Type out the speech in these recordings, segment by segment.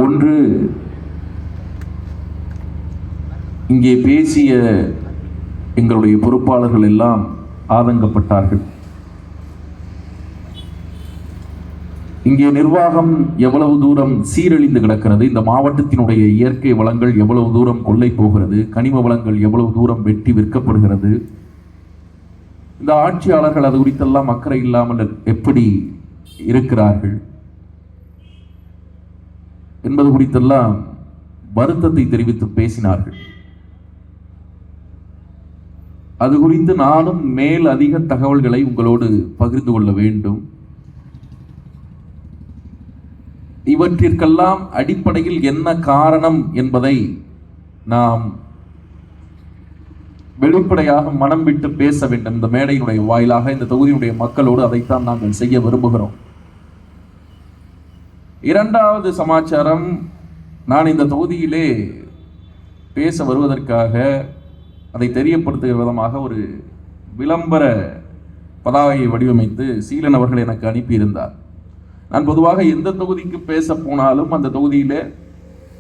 ஒன்று, இங்கே பேசிய எங்களுடைய பொறுப்பாளர்கள் எல்லாம் ஆதங்கப்பட்டார்கள். இங்கே நிர்வாகம் எவ்வளவு தூரம் சீரழிந்து கிடக்கிறது, இந்த மாவட்டத்தினுடைய இயற்கை வளங்கள் எவ்வளவு தூரம் கொள்ளை போகிறது, கனிம வளங்கள் எவ்வளவு தூரம் வெட்டி விற்கப்படுகிறது, இந்த ஆட்சியாளர்கள் அது குறித்தெல்லாம் அக்கறை இல்லாமல் எப்படி இருக்கிறார்கள் என்பது குறித்தெல்லாம் வருத்தத்தை தெரிவித்து பேசினார்கள். அது குறித்து நானும் மேல் அதிக தகவல்களை உங்களோடு பகிர்ந்து கொள்ள வேண்டும். இவற்றிற்கெல்லாம் அடிப்படையில் என்ன காரணம் என்பதை நாம் வெளிப்படையாக மனம் விட்டு பேச வேண்டும். இந்த மேடையினுடைய வாயிலாக இந்த தொகுதியினுடைய மக்களோடு அதைத்தான் நாங்கள் செய்ய விரும்புகிறோம். இரண்டாவது சமாச்சாரம், நான் இந்த தொகுதியிலே பேச வருவதற்காக அதை தெரியப்படுத்துகிற விதமாக ஒரு விளம்பர பதாகையை வடிவமைத்து சீலன் அவர்கள் எனக்கு அனுப்பியிருந்தார். நான் பொதுவாக எந்த தொகுதிக்கு பேச போனாலும் அந்த தொகுதியிலே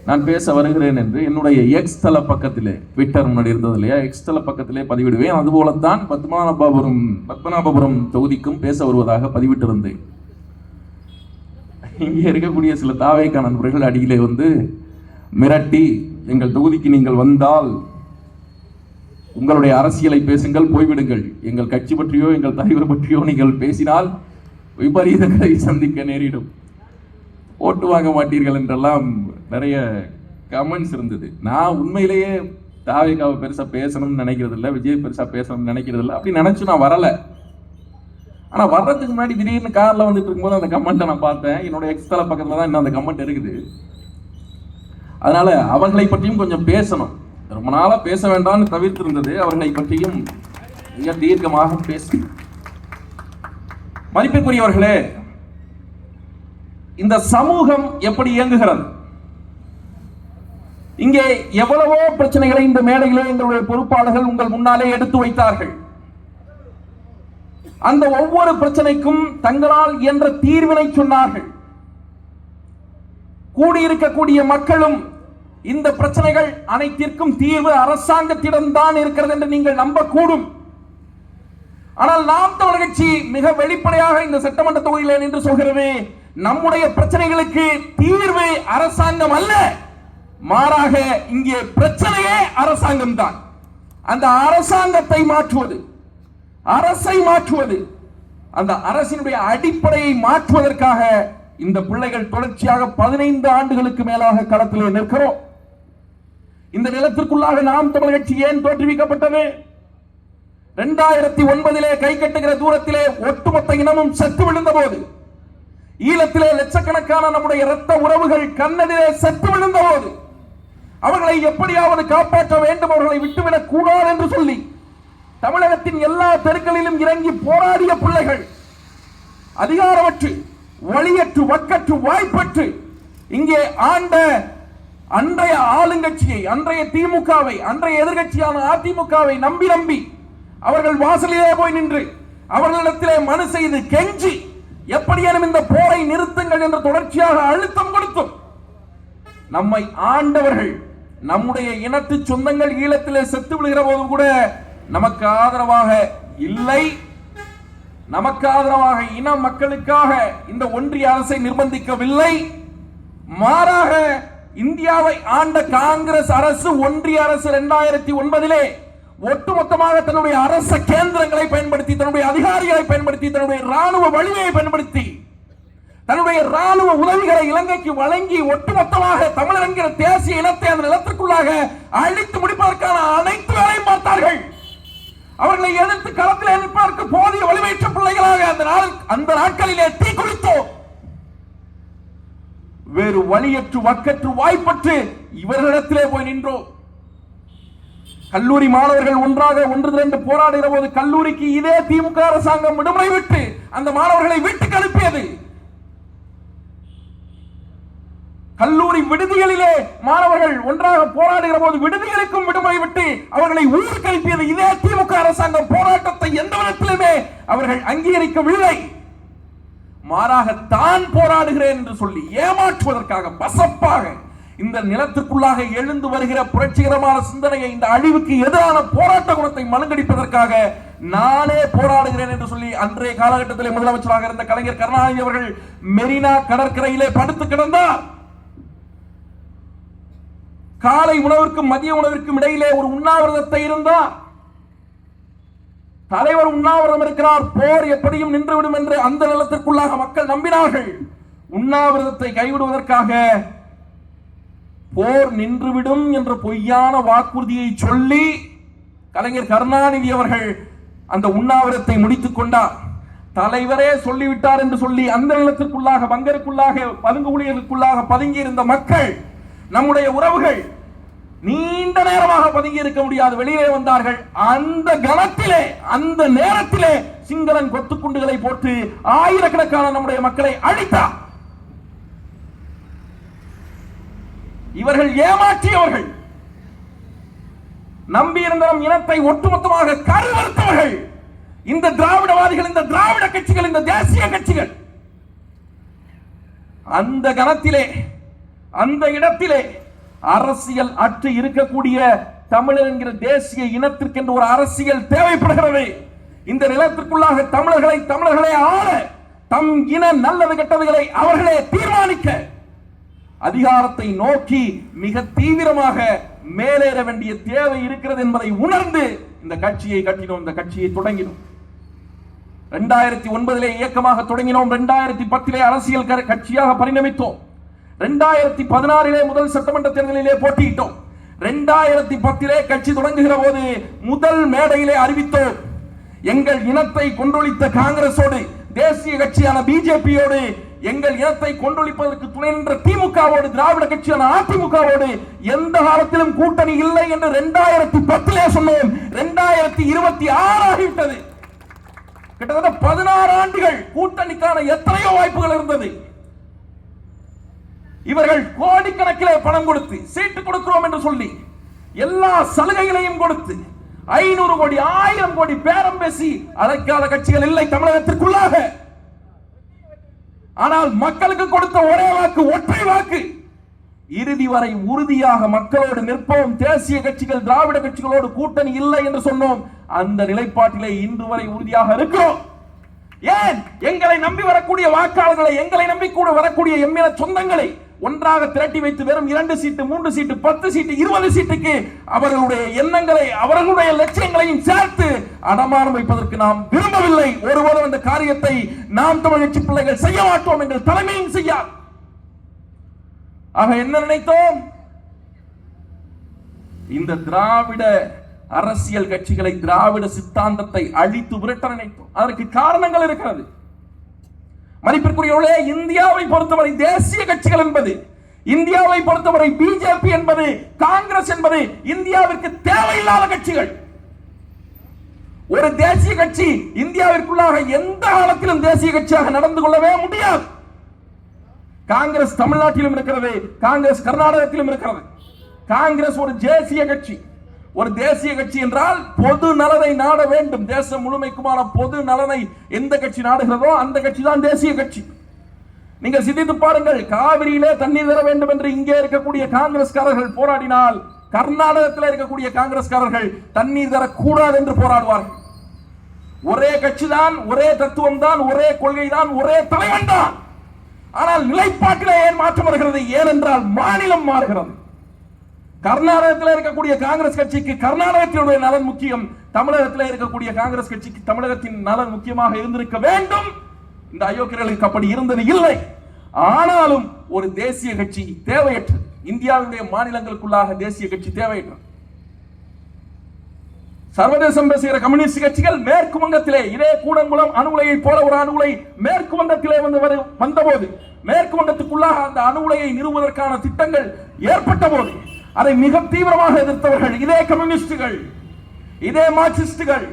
நான் பேச வருகிறேன் என்று என்னுடைய எக்ஸ் தள பக்கத்திலே, ட்விட்டர் முன்னாடி இருந்தது இல்லையா, எக்ஸ் தள பக்கத்திலே பதிவிடுவேன். அதுபோலத்தான் பத்மநாபபுரம் தொகுதிக்கும் பேச வருவதாக பதிவிட்டிருந்தேன். இங்கே இருக்கக்கூடிய சில தாவேகா நண்பர்கள் அடியிலே வந்து மிரட்டி, எங்கள் தொகுதிக்கு நீங்கள் வந்தால் உங்களுடைய அரசியலை பேசுங்கள், போய்விடுங்கள், எங்கள் கட்சி பற்றியோ எங்கள் தலைவர் பற்றியோ நீங்கள் பேசினால் விபரீதங்களை சந்திக்க நேரிடும், ஓட்டு வாங்க மாட்டீர்கள் என்றெல்லாம் நிறைய கமெண்ட்ஸ் இருந்தது. நான் உண்மையிலேயே தாவேகாவை பெருசா பேசணும்னு நினைக்கிறது இல்லை, விஜய் பெருசா பேசணும்னு நினைக்கிறது இல்லை. அப்படி நினைச்சு நான் வரல. ஆனா வர்றதுக்கு முன்னாடி திடீர்னு கார்ல வந்துட்டு இருக்கும்போது அந்த கமெண்ட்டை நான் பார்த்தேன். என்னோட எக்ஸ் தள பக்கத்துல தான் இன்னும் அந்த கமெண்ட் இருக்குது. அதனால அவர்களை பற்றியும் கொஞ்சம் பேசணும். ரொம்ப நாளா பேச வேண்டாம்னு தவிர்த்து இருந்தது. அவர்களை பற்றியும் மிக தீர்க்கமாக பேசி, மதிப்பிற்குரியவர்களே, இந்த சமூகம் எப்படி இயங்குகிறது? இங்கே எவ்வளவோ பிரச்சனைகளை இந்த மேடையிலே எங்களுடைய பொறுப்பாளர்கள் உங்கள் முன்னாலே எடுத்து வைத்தார்கள். அந்த ஒவ்வொரு பிரச்சனைக்கும் தங்களால் என்ற தீர்வினை சொன்னார்கள். கூடியிருக்கக்கூடிய மக்களும் இந்த பிரச்சனைகள் அனைத்திற்கும் தீர்வு அரசாங்கத்திடம் தான் இருக்கிறது என்று நீங்கள் நம்பக்கூடும். ஆனால் நாம் தமிழர் கட்சி மிக வெளிப்படையாக இந்த சட்டமன்ற தொகுதியில் நின்று சொல்கிறது, நம்முடைய பிரச்சனைகளுக்கு தீர்வு அரசாங்கம் அல்ல, மாறாக இங்கே பிரச்சனையே அரசாங்கம் தான். அந்த அரசாங்கத்தை மாற்றுவது, அரசை மாற்றுவது, அந்த அரசினுடைய அடிப்படையை மாற்றுவதற்காக இந்த பிள்ளைகள் தொடர்ச்சியாக 15 ஆண்டுகளுக்கு மேலாக களத்திலே நிற்கிறோம். இந்த நிலத்திற்குள்ளாக நாம் தமிழர் கட்சி ஏன் தோற்றுவிக்கப்பட்டது? 2009 கை கட்டுகிற தூரத்திலே ஒட்டுமொத்த இனமும் செத்து விழுந்த போது, ஈழத்திலே லட்சக்கணக்கான நம்முடைய இரத்த உறவுகள் கண்ணெதிரே செத்து விழுந்த போது, அவர்களை எப்படியாவது காப்பாற்ற வேண்டும், அவர்களை விட்டுவிடக் கூடாது என்று சொல்லி தமிழகத்தின் எல்லா தெருக்களிலும் இறங்கி போராடிய பிள்ளைகள் அதிகாரமற்று, வழியற்று, வக்கற்று, வாய்ப்பற்று இங்கே ஆண்ட அன்றைய ஆளுங்கட்சியை, அன்றைய திமுகவை, அன்றைய எதிர்கட்சியான அதிமுகவை நம்பி அவர்கள் வாசலிலே போய் நின்று அவர்களிடத்திலே மனு செய்து கெஞ்சி எப்படியேனும் இந்த போரை நிறுத்துங்கள் என்று தொடர்ச்சியாக அழுத்தம் கொடுத்தும் நம்மை ஆண்டவர்கள், நம்முடைய இனத்து சொந்தங்கள் ஈழத்திலே செத்து விழுகிற போதும் கூட நமக்கு ஆதரவாக இல்லை. நமக்கு ஆதரவாக இன மக்களுக்காக இந்த ஒன்றிய அரசை நிர்பந்திக்கவில்லை. மாறாக இந்தியாவை ஆண்ட காங்கிரஸ் அரசு, ஒன்றிய அரசு 2009 ஒட்டுமொத்தமாக தன்னுடைய அரச கேந்திரங்களை பயன்படுத்தி, தன்னுடைய அதிகாரிகளை பயன்படுத்தி, தன்னுடைய ராணுவ வலிமையை பயன்படுத்தி, தன்னுடைய ராணுவ உதவிகளை இலங்கைக்கு வழங்கி ஒட்டுமொத்தமாக தமிழர் என்கிற தேசிய இனத்தை அந்த நிலத்திற்குள்ளாக அழித்து முடிப்பதற்கான அனைத்து வேலையும் பார்த்தார்கள். அவர்களை எதிர்த்து களத்தில் நிற்பதற்கு போதிய வலிமையற்ற பிள்ளைகளாக அந்த நாட்களிலே தீ குளித்தோம். வேறு வழியற்று, வக்கற்று, வாய்ப்பற்று இவர்களிடத்திலே போய் நின்றோம். கல்லூரி மாணவர்கள் ஒன்றாக ஒன்று திரண்டு போராடுகிற போது கல்லூரிக்கு இதே திமுக அரசாங்கம் விடுமுறை விட்டு அந்த மாணவர்களை வீட்டுக்கு அனுப்பியது. கல்லூரி விடுதிகளிலே மாணவர்கள் ஒன்றாக போராடுகிற போது விடுதிகளுக்கும் விடுமுறை விட்டு அவர்களை ஊருக்கு அனுப்பியது இதே திமுக அரசாங்கம். போராட்டத்தை எந்த விதத்திலுமே அவர்கள் அங்கீகரிக்கவில்லை. மாறாக தான் போராடுகிறேன் என்று சொல்லி ஏமாற்றுவதற்காக பசப்பாக இந்த நிலத்திற்குள்ளாக எழுந்து வருகிற புரட்சிகரமான சிந்தனையை, இந்த அழிவுக்கு எதிரான போராட்ட குணத்தை மழுங்கடிப்பதற்காக நானே போராடுகிறேன் என்று சொல்லி அன்றைய காலகட்டத்தில் முதலமைச்சராக இருந்த கலைஞர் கருணாநிதி அவர்கள் மெரினா கடற்கரையிலே படுத்து கிடந்தார். காலை உணவிற்கும் மதிய உணவிற்கும் இடையிலே ஒரு உண்ணாவிரதத்தை இருந்தார். தலைவர் உண்ணாவிரதம் இருக்கிறார், போர் எப்படியும் நின்றுவிடும் என்று அந்த நிலத்திற்குள்ளாக மக்கள் நம்பினார்கள். உண்ணாவிரதத்தை கைவிடுவதற்காக போர் நின்றுவிடும் என்ற பொய்யான வாக்குறுதியை சொல்லி கலைஞர் கருணாநிதி அவர்கள் அந்த உண்ணாவிரதத்தை முடித்துக் கொண்டார். தலைவரே சொல்லிவிட்டார் என்று சொல்லி அந்த நிலத்திற்குள்ளாக, பங்கருக்குள்ளாக, பதுங்குகுழிகளுக்குள்ளாக பதுங்கி இருந்த மக்கள், நம்முடைய உறவுகள் நீண்ட நேரமாக பதுங்கி இருக்க முடியாது, வெளியே வந்தார்கள். அந்த கணத்திலே, அந்த நேரத்திலே சிங்களன் கொத்துக்குண்டுகளை போட்டு ஆயிரக்கணக்கான நம்முடைய மக்களை அழித்தார். இவர்கள் ஏமாற்றியவர்கள், நம்பியிருந்த நம் இனத்தை ஒட்டுமொத்தமாக கருவறுத்தவர்கள் இந்த திராவிடவாதிகள், இந்த திராவிட கட்சிகள், இந்த தேசிய கட்சிகள். அந்த கணத்திலே, அந்த இடத்திலே அரசியல் அற்று இருக்கக்கூடிய தமிழர் என்கிற தேசிய இனத்திற்கு என்று ஒரு அரசியல் தேவைப்படுகிறது. இந்த நிலத்திற்குள்ளாக தமிழர்களை ஆள, தம் இன நல்லது கெட்டதுகளை அவர்களே தீர்மானிக்க, அதிகாரத்தை நோக்கி மிக தீவிரமாக மேலேற வேண்டிய தேவை இருக்கிறது என்பதை உணர்ந்து இந்த கட்சியை கட்டினோம், இந்த கட்சியை தொடங்கினோம். 2009 இயக்கமாக தொடங்கினோம். 2010 அரசியல் கட்சியாக பரிணமித்தோம். 2016 முதல் சட்டமன்ற தேர்தலிலே போட்டியிட்டோம். 2010 கட்சி தொடங்குகிற போது முதல் மேடையிலே அறிவித்தோம், எங்கள் இனத்தை கொன்றொழித்த காங்கிரசோடு, தேசிய கட்சியான பிஜேபியோடு, எங்கள் இனத்தை கொன்றொழிப்பதற்கு துணை நின்ற திமுகவோடு, திராவிட கட்சியான அதிமுகவோடு எந்த காலத்திலும் கூட்டணி இல்லை என்று 2010 சொன்னோம். 2026 ஆகிவிட்டது. கிட்டத்தட்ட 16 ஆண்டுகள் கூட்டணிக்கான எத்தனையோ வாய்ப்புகள் இருந்தது. இவர்கள் கோடிக்கணக்கிலே பணம் கொடுத்து, சீட்டு கொடுக்கிறோம் என்று சொல்லி எல்லா சலுகைகளையும் கொடுத்து 500 கோடி 1000 கோடி பேரம் பேசி அழைக்காத கட்சிகள் இல்லை தமிழகத்திற்குள்ளாக. ஆனால் மக்களுக்கு கொடுத்த ஒரே வாக்கு, ஒற்றை வாக்கு, இறுதி வரை உறுதியாக மக்களோடு நிற்போம், தேசிய கட்சிகள் திராவிட கட்சிகளோடு கூட்டணி இல்லை என்று சொன்னோம். அந்த நிலைப்பாட்டிலே இன்று வரை உறுதியாக இருக்கிறோம். ஏன்? எங்களை நம்பி வரக்கூடிய வாக்காளர்களை, எங்களை நம்பி கூட வரக்கூடிய எம்மின சொந்தங்களை ஒன்றாக திரட்டி வைத்து வெறும் 2 சீட்டு, 3 சீட்டு, 10 சீட்டு, 20 சீட்டுக்கு அவர்களுடைய எண்ணங்களை, அவர்களுடைய லட்சியங்களையும் சேர்த்து அடமானம் வைப்பதற்கு நாம் விரும்பவில்லை. ஒருவரும் அந்த காரியத்தை நாம் தமிழ் கட்சி பிள்ளைகள் செய்ய மாட்டோம், எங்கள் தலைமையும் செய்யாது. ஆக என்ன நினைத்தோம்? இந்த திராவிட அரசியல் கட்சிகளை, திராவிட சித்தாந்தத்தை அழித்து விரட்ட நினைத்தோம். அதற்கு காரணங்கள் இருக்கிறது. மதிப்பிற்குரியவர்களே, இந்தியாவை பொறுத்தவரை தேசிய கட்சிகள் என்பது, இந்தியாவை பொறுத்தவரை பிஜேபி என்பது, காங்கிரஸ் என்பது இந்தியாவிற்கு தேவையில்லாத கட்சிகள். ஒரு தேசிய கட்சி இந்தியாவிற்குள்ளாக எந்த காலத்திலும் தேசிய கட்சியாக நடந்து கொள்ளவே முடியாது. காங்கிரஸ் தமிழ்நாட்டிலும் இருக்கிறது, காங்கிரஸ் கர்நாடகத்திலும் இருக்கிறது. காங்கிரஸ் ஒரு தேசிய கட்சி. ஒரு தேசிய கட்சி என்றால் பொது நலனை நாட வேண்டும். தேசம் முழுமைக்குமான பொது நலனை எந்த கட்சி நாடுகிறதோ அந்த கட்சி தான் தேசிய கட்சி. நீங்கள் சிந்தித்து பாருங்கள், காவிரியிலே தண்ணீர் தர வேண்டும் என்று இங்கே இருக்கக்கூடிய காங்கிரஸ்காரர்கள் போராடினால், கர்நாடகத்தில் இருக்கக்கூடிய காங்கிரஸ்காரர்கள் தண்ணீர் தரக்கூடாது என்று போராடுவார்கள். ஒரே கட்சி தான், ஒரே தத்துவம் தான், ஒரே கொள்கை தான், ஒரே தலைவன் தான். ஆனால் நிலைப்பாட்டிலே ஏன் மாற்றம் வருகிறது? ஏனென்றால் மாநிலம் மாறுகிறது. கர்நாடகத்தில் இருக்கக்கூடிய காங்கிரஸ் கட்சிக்கு கர்நாடகத்தினுடைய நலன் முக்கியம், தமிழகத்தில் இருக்கக்கூடிய காங்கிரஸ் கட்சிக்கு தமிழகத்தின் நலன் முக்கியமாக இருந்திருக்க வேண்டும். இந்த அயோக்கியர்களுக்கு அப்படி இருந்தது இல்லை. ஆனாலும் ஒரு தேசிய கட்சி தேவையற்றது. இந்தியாவுடைய மாநிலங்களுக்குள்ளாக தேசிய கட்சி தேவையற்றது. சர்வதேசம் பேசுகிற கம்யூனிஸ்ட் கட்சிகள் மேற்கு வங்கத்திலே இதே கூடங்குளம் அணு உலையை போல ஒரு அணு உலை மேற்கு வங்கத்திலே வந்தபோது, மேற்கு வங்கத்துக்குள்ளாக அந்த அணு உலையை நிறுவுவதற்கான திட்டங்கள் ஏற்பட்ட போது அதை மிக தீவிரமாக எதிர்த்தவர்கள் இதே கம்யூனிஸ்டுகள், இதே மார்க்சிஸ்டுகள்.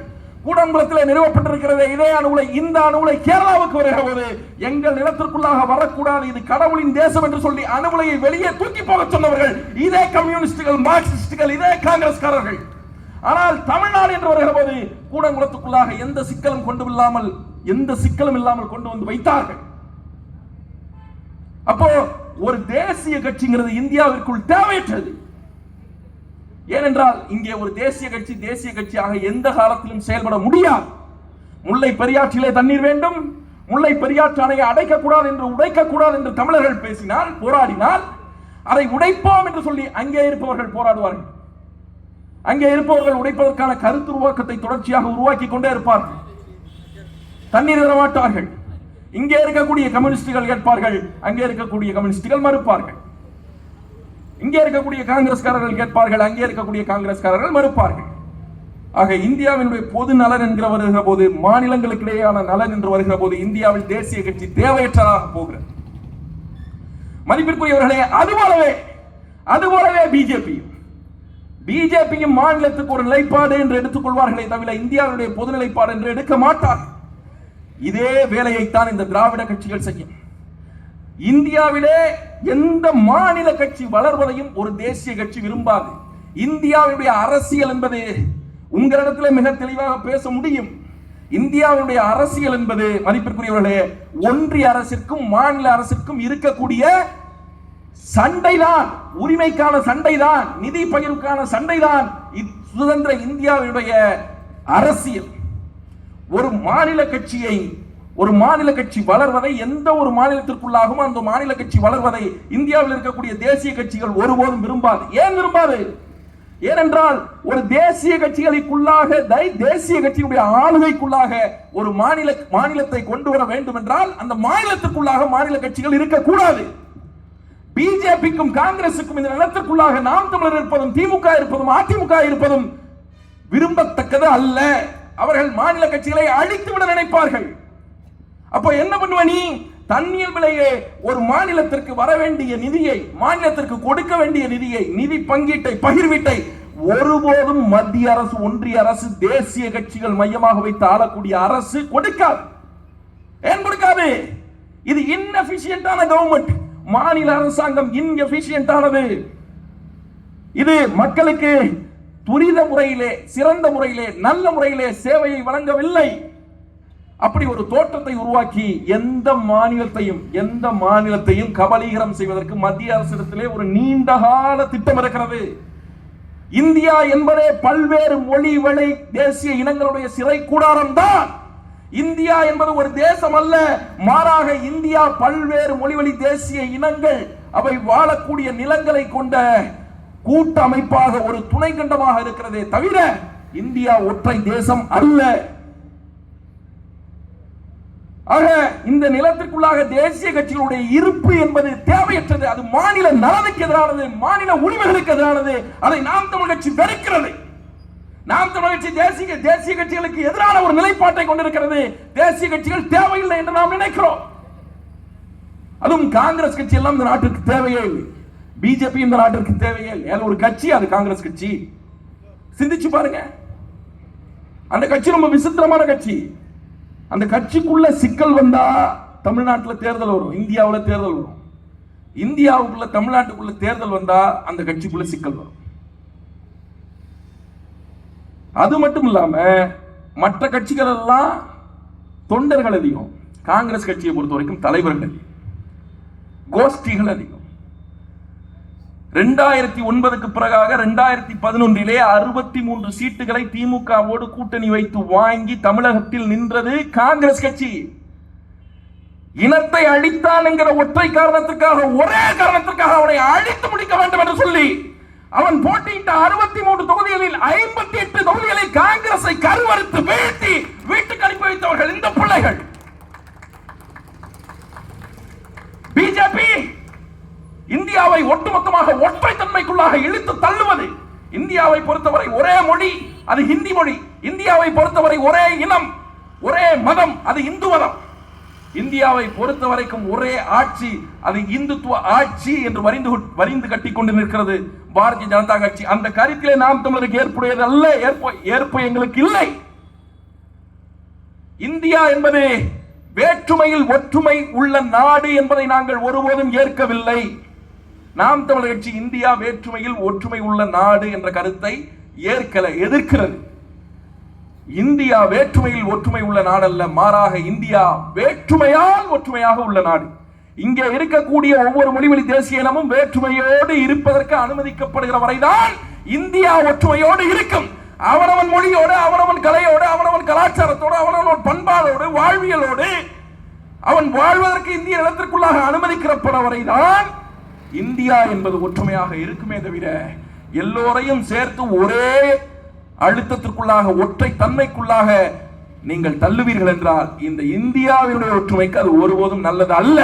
கூடங்குளத்தில் நிறுவப்பட்டிருக்கிறது இதே அணு உலை. இந்த அணு உலை கேரளாவுக்கு வருகிறது. எங்கள் நிலத்திற்குள்ளாக வரக்கூடாது, இது கடவுளின் தேசம் என்று சொல்லி அணு உலையை வெளியே தூக்கி போக சொன்னவர்கள் இதே கம்யூனிஸ்டுகள், மார்க்சிஸ்டுகள், இதே காங்கிரஸ்காரர்கள். ஆனால் தமிழ்நாடு என்று வருகிற போது கூடங்குளத்துக்குள்ளாக எந்த சிக்கலும் இல்லாமல் கொண்டு வந்து வைத்தார்கள். அப்போ ஒரு தேசிய கட்சிங்கிறது இந்தியாவிற்குள் தேவையற்றது. ஏனென்றால் இங்கே ஒரு தேசிய கட்சியாக எந்த காலத்திலும் செயல்பட முடியாது. முல்லை பெரியாற்றிலே தண்ணீர் வேண்டும், முல்லை பெரியாற்று அணையை அடைக்கக்கூடாது என்று உடைக்கக்கூடாது என்று தமிழர்கள் பேசினால், போராடினால், அதை உடைப்போம் என்று சொல்லி அங்கே இருப்பவர்கள் போராடுவார்கள். அங்கே இருப்பவர்கள் உடைப்பதற்கான கருத்து உருவாக்கத்தை தொடர்ச்சியாக உருவாக்கி கொண்டே இருப்பார்கள். தண்ணீர் தர மாட்டார்கள். இங்கே இருக்கக்கூடிய கம்யூனிஸ்டுகள் கேட்பார்கள், அங்கே இருக்கக்கூடிய கம்யூனிஸ்டுகள் மறுப்பார்கள். இங்கே இருக்கக்கூடிய காங்கிரஸ்காரர்கள் கேட்பார்கள், அங்கே இருக்கக்கூடிய காங்கிரஸ்காரர்கள் மறுப்பார்கள். ஆக இந்தியாவினுடைய பொது நலன் என்கிற வருகிற போது, மாநிலங்களுக்கு இடையேயான நலன் என்று வருகிற போது இந்தியாவில் தேசிய கட்சி தேவையற்றதாக போகிறது. மதிப்பிற்குரியவர்களே, அதுபோலவே பிஜேபியும் மாநிலத்துக்கு ஒரு நிலைப்பாடு என்று எடுத்துக் கொள்வார்களே தவிர இந்தியாவுடைய பொது நிலைப்பாடு என்று எடுக்க மாட்டார். இதே வேலையைத்தான் இந்த திராவிட கட்சிகள் செய்யும். இந்தியாவிலே எந்த மாநில கட்சி வளர்வதையும் ஒரு தேசிய கட்சி விரும்பாது. இந்தியாவுடைய அரசியல் என்பது உங்களிடத்தில் மிக தெளிவாக பேச முடியும். இந்தியாவுடைய அரசியல் என்பது மதிப்பிற்குரியவர்களே, ஒன்றிய அரசிற்கும் மாநில அரசிற்கும் இருக்கக்கூடிய சண்டைதான், உரிமைக்கான சண்டைதான், நிதி பகிர்வுக்கான சண்டைதான் சுதந்திர இந்தியாவுடைய அரசியல். ஒரு மாநில கட்சி வளர்வதை, எந்த ஒரு மாநிலத்திற்குள்ளாகவும் அந்த மாநில கட்சி வளர்வதை இந்தியாவில் இருக்கக்கூடிய தேசிய கட்சிகள் ஒருபோதும் விரும்பாது. ஏன் விரும்பாது? ஏனென்றால் ஒரு தேசிய கட்சிகளுக்குள்ளாக, தேசிய கட்சியுடைய ஆளுகைக்குள்ளாக ஒரு மாநிலத்தை கொண்டு வர வேண்டும் என்றால் அந்த மாநிலத்திற்குள்ளாக மாநில கட்சிகள் இருக்கக்கூடாது. பிஜேபிக்கும் காங்கிரசுக்கும் இந்த நிலத்திற்குள்ளாக நாம் தமிழர் இருப்பதும், திமுக இருப்பதும், அதிமுக இருப்பதும் விரும்பத்தக்கது அல்ல. அவர்கள் மாநில கட்சிகளை அழித்து விட நினைப்பார்கள். அப்போ என்ன பண்ணுவ நீ? தண்ணீர் விலையே ஒரு மாநிலத்திற்கு வர வேண்டிய நிதியை, மாநிலத்திற்கு கொடுக்க வேண்டிய நிதியை, நிதி பங்கீட்டை, பகிர்வீட்டை ஒருபோதும் மத்திய அரசு, ஒன்றிய அரசு, தேசிய கட்சிகள் மையமாக வைத்து ஆளக்கூடிய அரசு கொடுக்காது. ஏன் கொடுக்காது? இது இன்எஃபிஷியன்டான கவர்மெண்ட். மாநில அரசாங்கம் இன்எஃபிஷியன்டானது. இது மக்களுக்கு துரித முறையிலே, சிறந்த முறையிலே, நல்ல முறையிலே சேவையை வழங்கவில்லை. அப்படி ஒரு தோற்றத்தை உருவாக்கி எந்த மாநிலத்தையும் கபலீகரம் செய்வதற்கு மத்திய அரசிடத்திலே ஒரு நீண்டகால திட்டம் இருக்கிறது. இந்தியா என்பதே பல்வேறு மொழி, வழி, தேசிய இனங்களுடைய சிறை கூடாரம் தான். இந்தியா என்பது ஒரு தேசம் அல்ல, மாறாக இந்தியா பல்வேறு மொழி, வழி, தேசிய இனங்கள் அவை வாழக்கூடிய நிலங்களை கொண்ட கூட்ட அமைப்பாக, ஒரு துணை கண்டமாக இருக்கிறதே தவிர இந்தியா ஒற்றை தேசம் அல்ல. ஆக இந்த நிலத்திற்குள்ளாக தேசிய கட்சிகளுடைய இருப்பு என்பது தேவையற்றது. அது மாநில நலனுக்கு எதிரானது, மாநில உரிமைகளுக்கு எதிரானது. அதை நாம் தமிழ் கட்சி வெறுக்கிறது. நாம் தமிழ் கட்சி தேசிய கட்சிகளுக்கு எதிரான ஒரு நிலைப்பாட்டை கொண்டிருக்கிறது. தேசிய கட்சிகள் தேவையில்லை என்று நாம் நினைக்கிறோம். அதுவும் காங்கிரஸ் கட்சி எல்லாம் இந்த நாட்டிற்கு தேவையே இல்லை. பிஜேபி இந்த நாட்டிற்கு தேவையே இல்லை. ஒரு கட்சி, அது காங்கிரஸ் கட்சி. சிந்திச்சு பாருங்க. அந்த கட்சி ரொம்ப விசித்திரமான கட்சி. அந்த கட்சிக்குள்ள சிக்கல் வந்தா தமிழ்நாட்டில் தேர்தல் வரும், இந்தியாவில் தேர்தல் வரும். இந்தியாவுக்குள்ள, தமிழ்நாட்டுக்குள்ள தேர்தல் வந்தா அந்த கட்சிக்குள்ள சிக்கல் வரும். அது மட்டும் இல்லாம மற்ற கட்சிகள் எல்லாம் தொண்டர்கள் அதிகம். காங்கிரஸ் கட்சியை பொறுத்த வரைக்கும் தலைவர்கள் அதிகம், கோஷ்டிகள் அதிகம். 2009க்கு பிறகாக 2011 63 சீட்டுகளை திமுகவோடு கூட்டணி வைத்து வாங்கி தமிழகத்தில் நின்றது காங்கிரஸ் கட்சி. இனத்தை அழித்தான் என்கிற ஒற்றை காரணத்திற்காக, ஒரே காரணத்திற்காக அவனை அழித்து முடிக்க வேண்டும் என்று சொல்லி அவன் போட்டியிட்ட 63 தொகுதிகளில் 58 தொகுதிகளை காங்கிரஸை கருவறுத்து வீழ்த்தி வீட்டுக்கு அனுப்பி வைத்தவர்கள் இந்த பிள்ளைகள். பிஜேபி இந்தியாவை ஒட்டுமொத்தமாக ஒற்றை தன்மைக்குள்ளாக இழுத்து தள்ளுவது. இந்தியாவை பொறுத்தவரை ஒரே மொழி, அது ஹிந்தி மொழி. இந்தியாவை பொறுத்தவரை ஒரே இனம், ஒரே மதம், அது இந்து மதம். இந்தியாவை பொறுத்தவரைக்கும் ஒரே ஆட்சி, அது இந்துத்துவ ஆட்சி என்று வரிந்து கட்டி கொண்டு நிற்கிறது பாரதிய ஜனதா கட்சி. அந்த கருத்திலே நாம் தமிழருக்கு ஏற்புடையது அல்ல, ஏற்பு எங்களுக்கு இல்லை. இந்தியா என்பது வேற்றுமையில் ஒற்றுமை உள்ள நாடு என்பதை நாங்கள் ஒருபோதும் ஏற்கவில்லை. நாம் தமிழர் கட்சி இந்தியா வேற்றுமையில் ஒற்றுமை உள்ள நாடு என்ற கருத்தை எதிர்க்கிறது. இந்தியா வேற்றுமையில் ஒற்றுமை உள்ள நாடல்ல, மாறாக இந்தியா வேற்றுமையால் ஒற்றுமையாக உள்ள நாடு. இங்கே இருக்கக்கூடிய ஒவ்வொரு மொழிவழி தேசிய இனமும் வேற்றுமையோடு இருப்பதற்கு அனுமதிக்கப்படுகிற வரைதான் இந்தியா ஒற்றுமையோடு இருக்கும். அவனவன் மொழியோடு, அவனவன் கலையோடு, அவனவன் கலாச்சாரத்தோடு, அவனவன் பண்பாடோடு, வாழ்வியலோடு அவன் வாழ்வதற்கு இந்திய நிலத்திற்குள்ளாக அனுமதிக்கப்பட வரைதான் இந்தியா என்பது ஒற்றுமையாக இருக்குமே தவிர எல்லோரையும் சேர்த்து ஒரே அழுத்தத்திற்குள்ளாக, ஒற்றை தன்மைக்குள்ளாக நீங்கள் தள்ளுவீர்கள் என்றால் இந்த இந்தியாவினுடைய ஒற்றுமைக்கு அது ஒருபோதும் நல்லது அல்ல.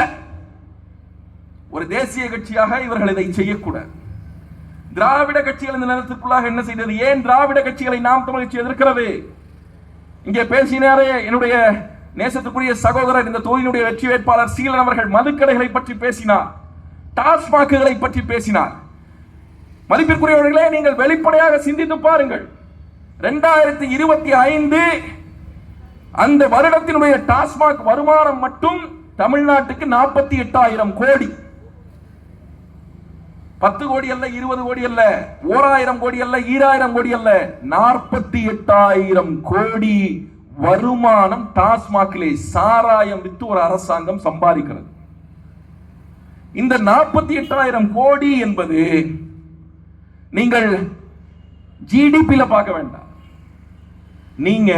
ஒரு தேசிய கட்சியாக இவர்கள் இதை செய்யக்கூடாது. திராவிட கட்சிகள் இந்த நிலத்திற்குள்ளாக என்ன செய்தது? ஏன் திராவிட கட்சிகளை நாம் தமிழ் கட்சி எதிர்க்கிறது? இங்கே பேசினாரே என்னுடைய நேசத்துக்குரிய சகோதரர், இந்த தொகுதியினுடைய வெற்றி வேட்பாளர் சீலன் அவர்கள் மதுக்கடைகளை பற்றி பேசினார், டாஸ்மாக்குகளை பற்றி பேசினார். மதிப்பிற்குரியவர்களே, நீங்கள் வெளிப்படையாக சிந்தித்து பாருங்கள். 2025 அந்த வருடத்தினுடைய டாஸ்மாக் வருமானம் மட்டும் தமிழ்நாட்டுக்கு 48,000 கோடி. 10 கோடி அல்ல, 20 கோடி அல்ல, 1000 கோடி அல்ல, 2000 கோடி அல்ல, 48,000 கோடி வருமானம் டாஸ்மாகிலே சாராயம் வித்து ஒரு அரசாங்கம் சம்பாதிக்கிறது. இந்த 48,000 கோடி என்பது நீங்கள் ஜிடிபில பார்க்க வேண்டாம். நீங்க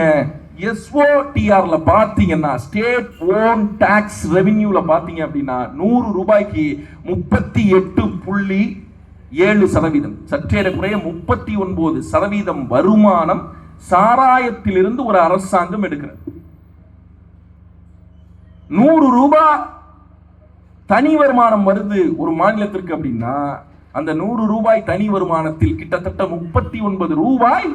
எஸ்ஓடிஆர்ல பாத்தீங்கன்னா, ஸ்டேட் ஓன் டாக்ஸ் ரெவென்யூல பாத்தீங்க அப்படின்னா 100 ரூபாய்க்கு 38.7%, சற்றேற குறைய 39% வருமானம் சாராயத்திலிருந்து ஒரு அரசாங்கம் எடுக்கிறது. 100 ரூபாய் தனி வருமானம் வருது ஒரு மாநிலத்திற்கு அப்படின்னா அந்த 100 ரூபாய் தனி வருமானத்தில் கிட்டத்தட்ட 39 ரூபாய்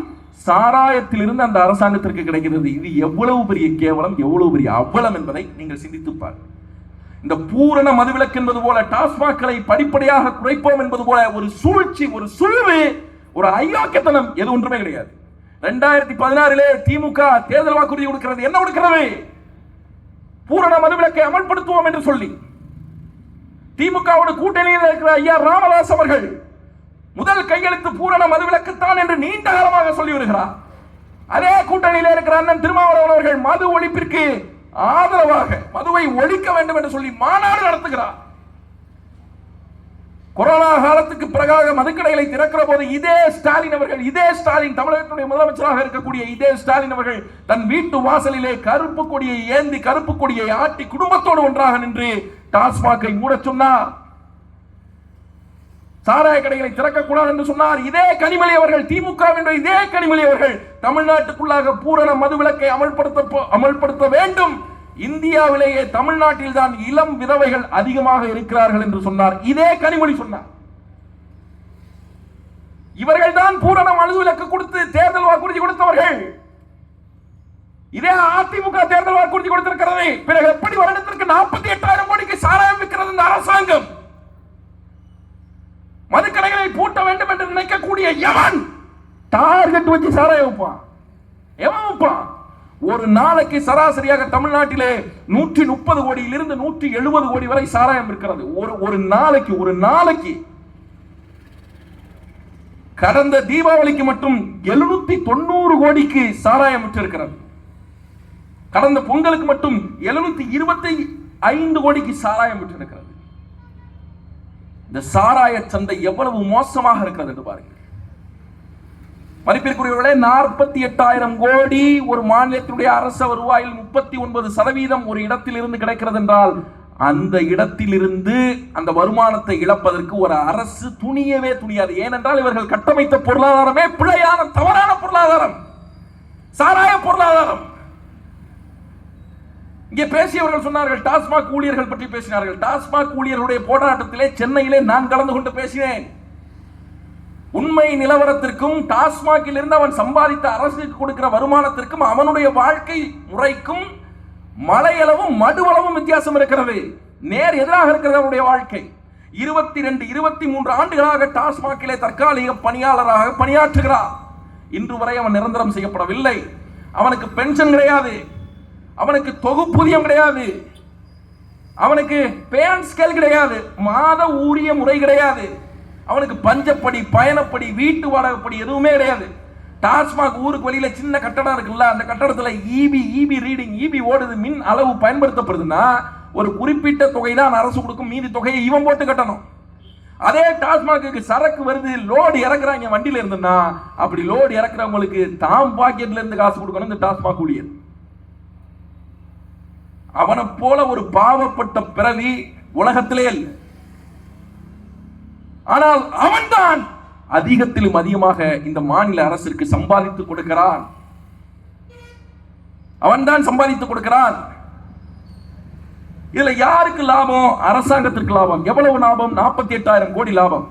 சாராயத்திலிருந்து அந்த அரசாங்கத்திற்கு கிடைக்கிறது. இது எவ்வளவு பெரிய கேவலம், எவ்வளவு பெரிய அவலம் என்பதை நீங்கள் சிந்தித்து பாருங்கள். இந்த பூரண மதுவிலக்கு என்பது போல, டாஸ்மாக்களை படிப்படியாக குறைப்போம் என்பது போல ஒரு சூழ்ச்சி, ஒரு சுழிவு, ஒரு அயோக்கியத்தனம் எது ஒன்றுமே கிடையாது. 2016 திமுக தேர்தல் வாக்குறுதி கொடுக்கிறது. என்ன கொடுக்கிறது? பூரண மதுவிலக்கை அமல்படுத்துவோம் என்று சொல்லி. திமுகவோட கூட்டணியில் இருக்கிற ஐயா ராமதாஸ் அவர்கள் முதல் கையெழுத்து பூரண மதுவிலக்குத்தான் என்று நீண்ட காலமாக சொல்லி வருகிறார். அதே கூட்டணியில் இருக்கிற அண்ணன் திருமாவளவன் அவர்கள் மது ஒழிப்பிற்கு ஆதரவாக மதுவை ஒழிக்க வேண்டும் என்று சொல்லி மாநாடு நடத்துகிறார். கொரோனா காலத்துக்கு பிறகாக மதுக்கடைகளை திறக்கிற போது இதே ஸ்டாலின் அவர்கள், இதே ஸ்டாலின் தமிழகத்துடைய முதலமைச்சராக இருக்கக்கூடிய இதே ஸ்டாலின் அவர்கள் தன் வீட்டு வாசலிலே கருப்பு கொடியை ஏந்தி, கருப்பு கொடியை ஆட்டி குடும்பத்தோடு ஒன்றாக நின்று டாஸ்மாகை மூட சொன்னார். சாராய கடைகளை திறக்கக்கூடாது என்று சொன்னார். இதே கனிமொழி அவர்கள், திமுகவினுடைய இதே கனிமொழி அவர்கள் தமிழ்நாட்டுக்குள்ளாக பூரண மதுவிலக்கை அமல்படுத்த வேண்டும், இந்தியாவிலேயே தமிழ்நாட்டில் தான் இளம் விதவைகள் அதிகமாக இருக்கிறார்கள் என்று சொன்னார். இதே கனிமொழி சொன்னார். இவர்கள் தான் பூரண மதுவிலக்கு கொடுத்து தேர்தல் வாக்குறுதி கொடுத்தவர்கள். இதே அதிமுக தேர்தல் வாக்குறுதி கொடுத்திருக்கிறது. பிறகு எப்படி வருடத்திற்கு 48,000 கோடிக்கு சாராயம் விற்கிறது இந்த அரசாங்கம்? மதுக்கடைகளை பூட்ட வேண்டும் என்று நினைக்கக்கூடிய எவன் டார்கெட் வச்சு சாராயம் வைப்பான்? எவன் வைப்பான்? ஒரு நாளைக்கு சராசரியாக தமிழ்நாட்டிலே 130 கோடியிலிருந்து 170 கோடி வரை சாராயம் இருக்கிறது. ஒரு நாளைக்கு கடந்த தீபாவளிக்கு மட்டும் 790 கோடிக்கு சாராயம் விற்றிருக்கிறது. கடந்த பொங்கலுக்கு மட்டும் 725 கோடிக்கு சாராயம் விற்றிருக்கிறது. இந்த சாராய சந்தை எவ்வளவு மோசமாக இருக்கிறது என்று பாருங்கள். மதிப்பிற்குரியவர்களே, 48,000 கோடி ஒரு மாநிலத்தினுடைய அரச வருவாயில் 39% ஒரு இடத்தில் இருந்து கிடைக்கிறது என்றால் அந்த இடத்திலிருந்து அந்த வருமானத்தை இழப்பதற்கு ஒரு அரசு துணியவே துணியாது. ஏனென்றால் இவர்கள் கட்டமைத்த பொருளாதாரமே பிழையான, தவறான பொருளாதாரம், சாராய பொருளாதாரம். இங்கே பேசியவர்கள் சொன்னார்கள், டாஸ்மாக் ஊழியர்கள் பற்றி பேசினார்கள். டாஸ்மாக் ஊழியர்களுடைய போராட்டத்திலே சென்னையிலே நான் கலந்து கொண்டு பேசினேன். உண்மை நிலவரத்திற்கும் டாஸ்மாகில் இருந்து அவன் சம்பாதித்த அரசுக்கு கொடுக்கிற வருமானத்திற்கும் அவனுடைய வாழ்க்கை முறைக்கும் மலையளவும் மடுவளவும் வித்தியாசம் இருக்கிறது. நேர் எதிராக இருக்கிறது அவனுடைய வாழ்க்கை. 22, 23 ஆண்டுகளாக டாஸ்மாகிலே தற்காலிக பணியாளராக பணியாற்றுகிறார். இன்று வரை அவன் நிரந்தரம் செய்யப்படவில்லை. அவனுக்கு பென்ஷன் கிடையாது, அவனுக்கு தொகுப்பூதியம் கிடையாது, அவனுக்கு பேன் ஸ்கேல் கிடையாது, மாத ஊதிய முறை கிடையாது, அவனுக்கு பஞ்சப்படி, பயணப்படி, வீட்டு வாடகைப்படி எதுவுமே கிடையாது. டாஸ்மாக் ஊருக்கு வெளியில சின்ன கட்டடம் இருக்குல்ல, அந்த கட்டடத்தில் ஈபி ரீடிங், ஈபி ஓடுது, மின் அளவு பயன்படுத்தப்படுதுன்னா ஒரு குறிப்பிட்ட தொகை தான் அரசு கொடுக்கும், மீதி தொகையை இவன் போட்டு கட்டணும். அதே டாஸ்மாக்கு சரக்கு வருது, லோடு இறக்குறாங்க வண்டியில இருந்துன்னா, அப்படி லோடு இறக்குறவங்களுக்கு தாம் பாக்கெட்ல இருந்து காசு கொடுக்கணும் இந்த டாஸ்மாக் ஊழியர். அவனை போல ஒரு பாவப்பட்ட பிறவி உலகத்திலே இல்லை. ஆனால் அவன்தான் அதிகத்திலும் அதிகமாக இந்த மாநில அரசிற்கு சம்பாதித்துக் கொடுக்கிறான். அவன்தான் சம்பாதித்துக் கொடுக்கிறான். இதுல யாருக்கு லாபம்? அரசாங்கத்திற்கு லாபம். எவ்வளவு லாபம்? 48,000 கோடி லாபம்.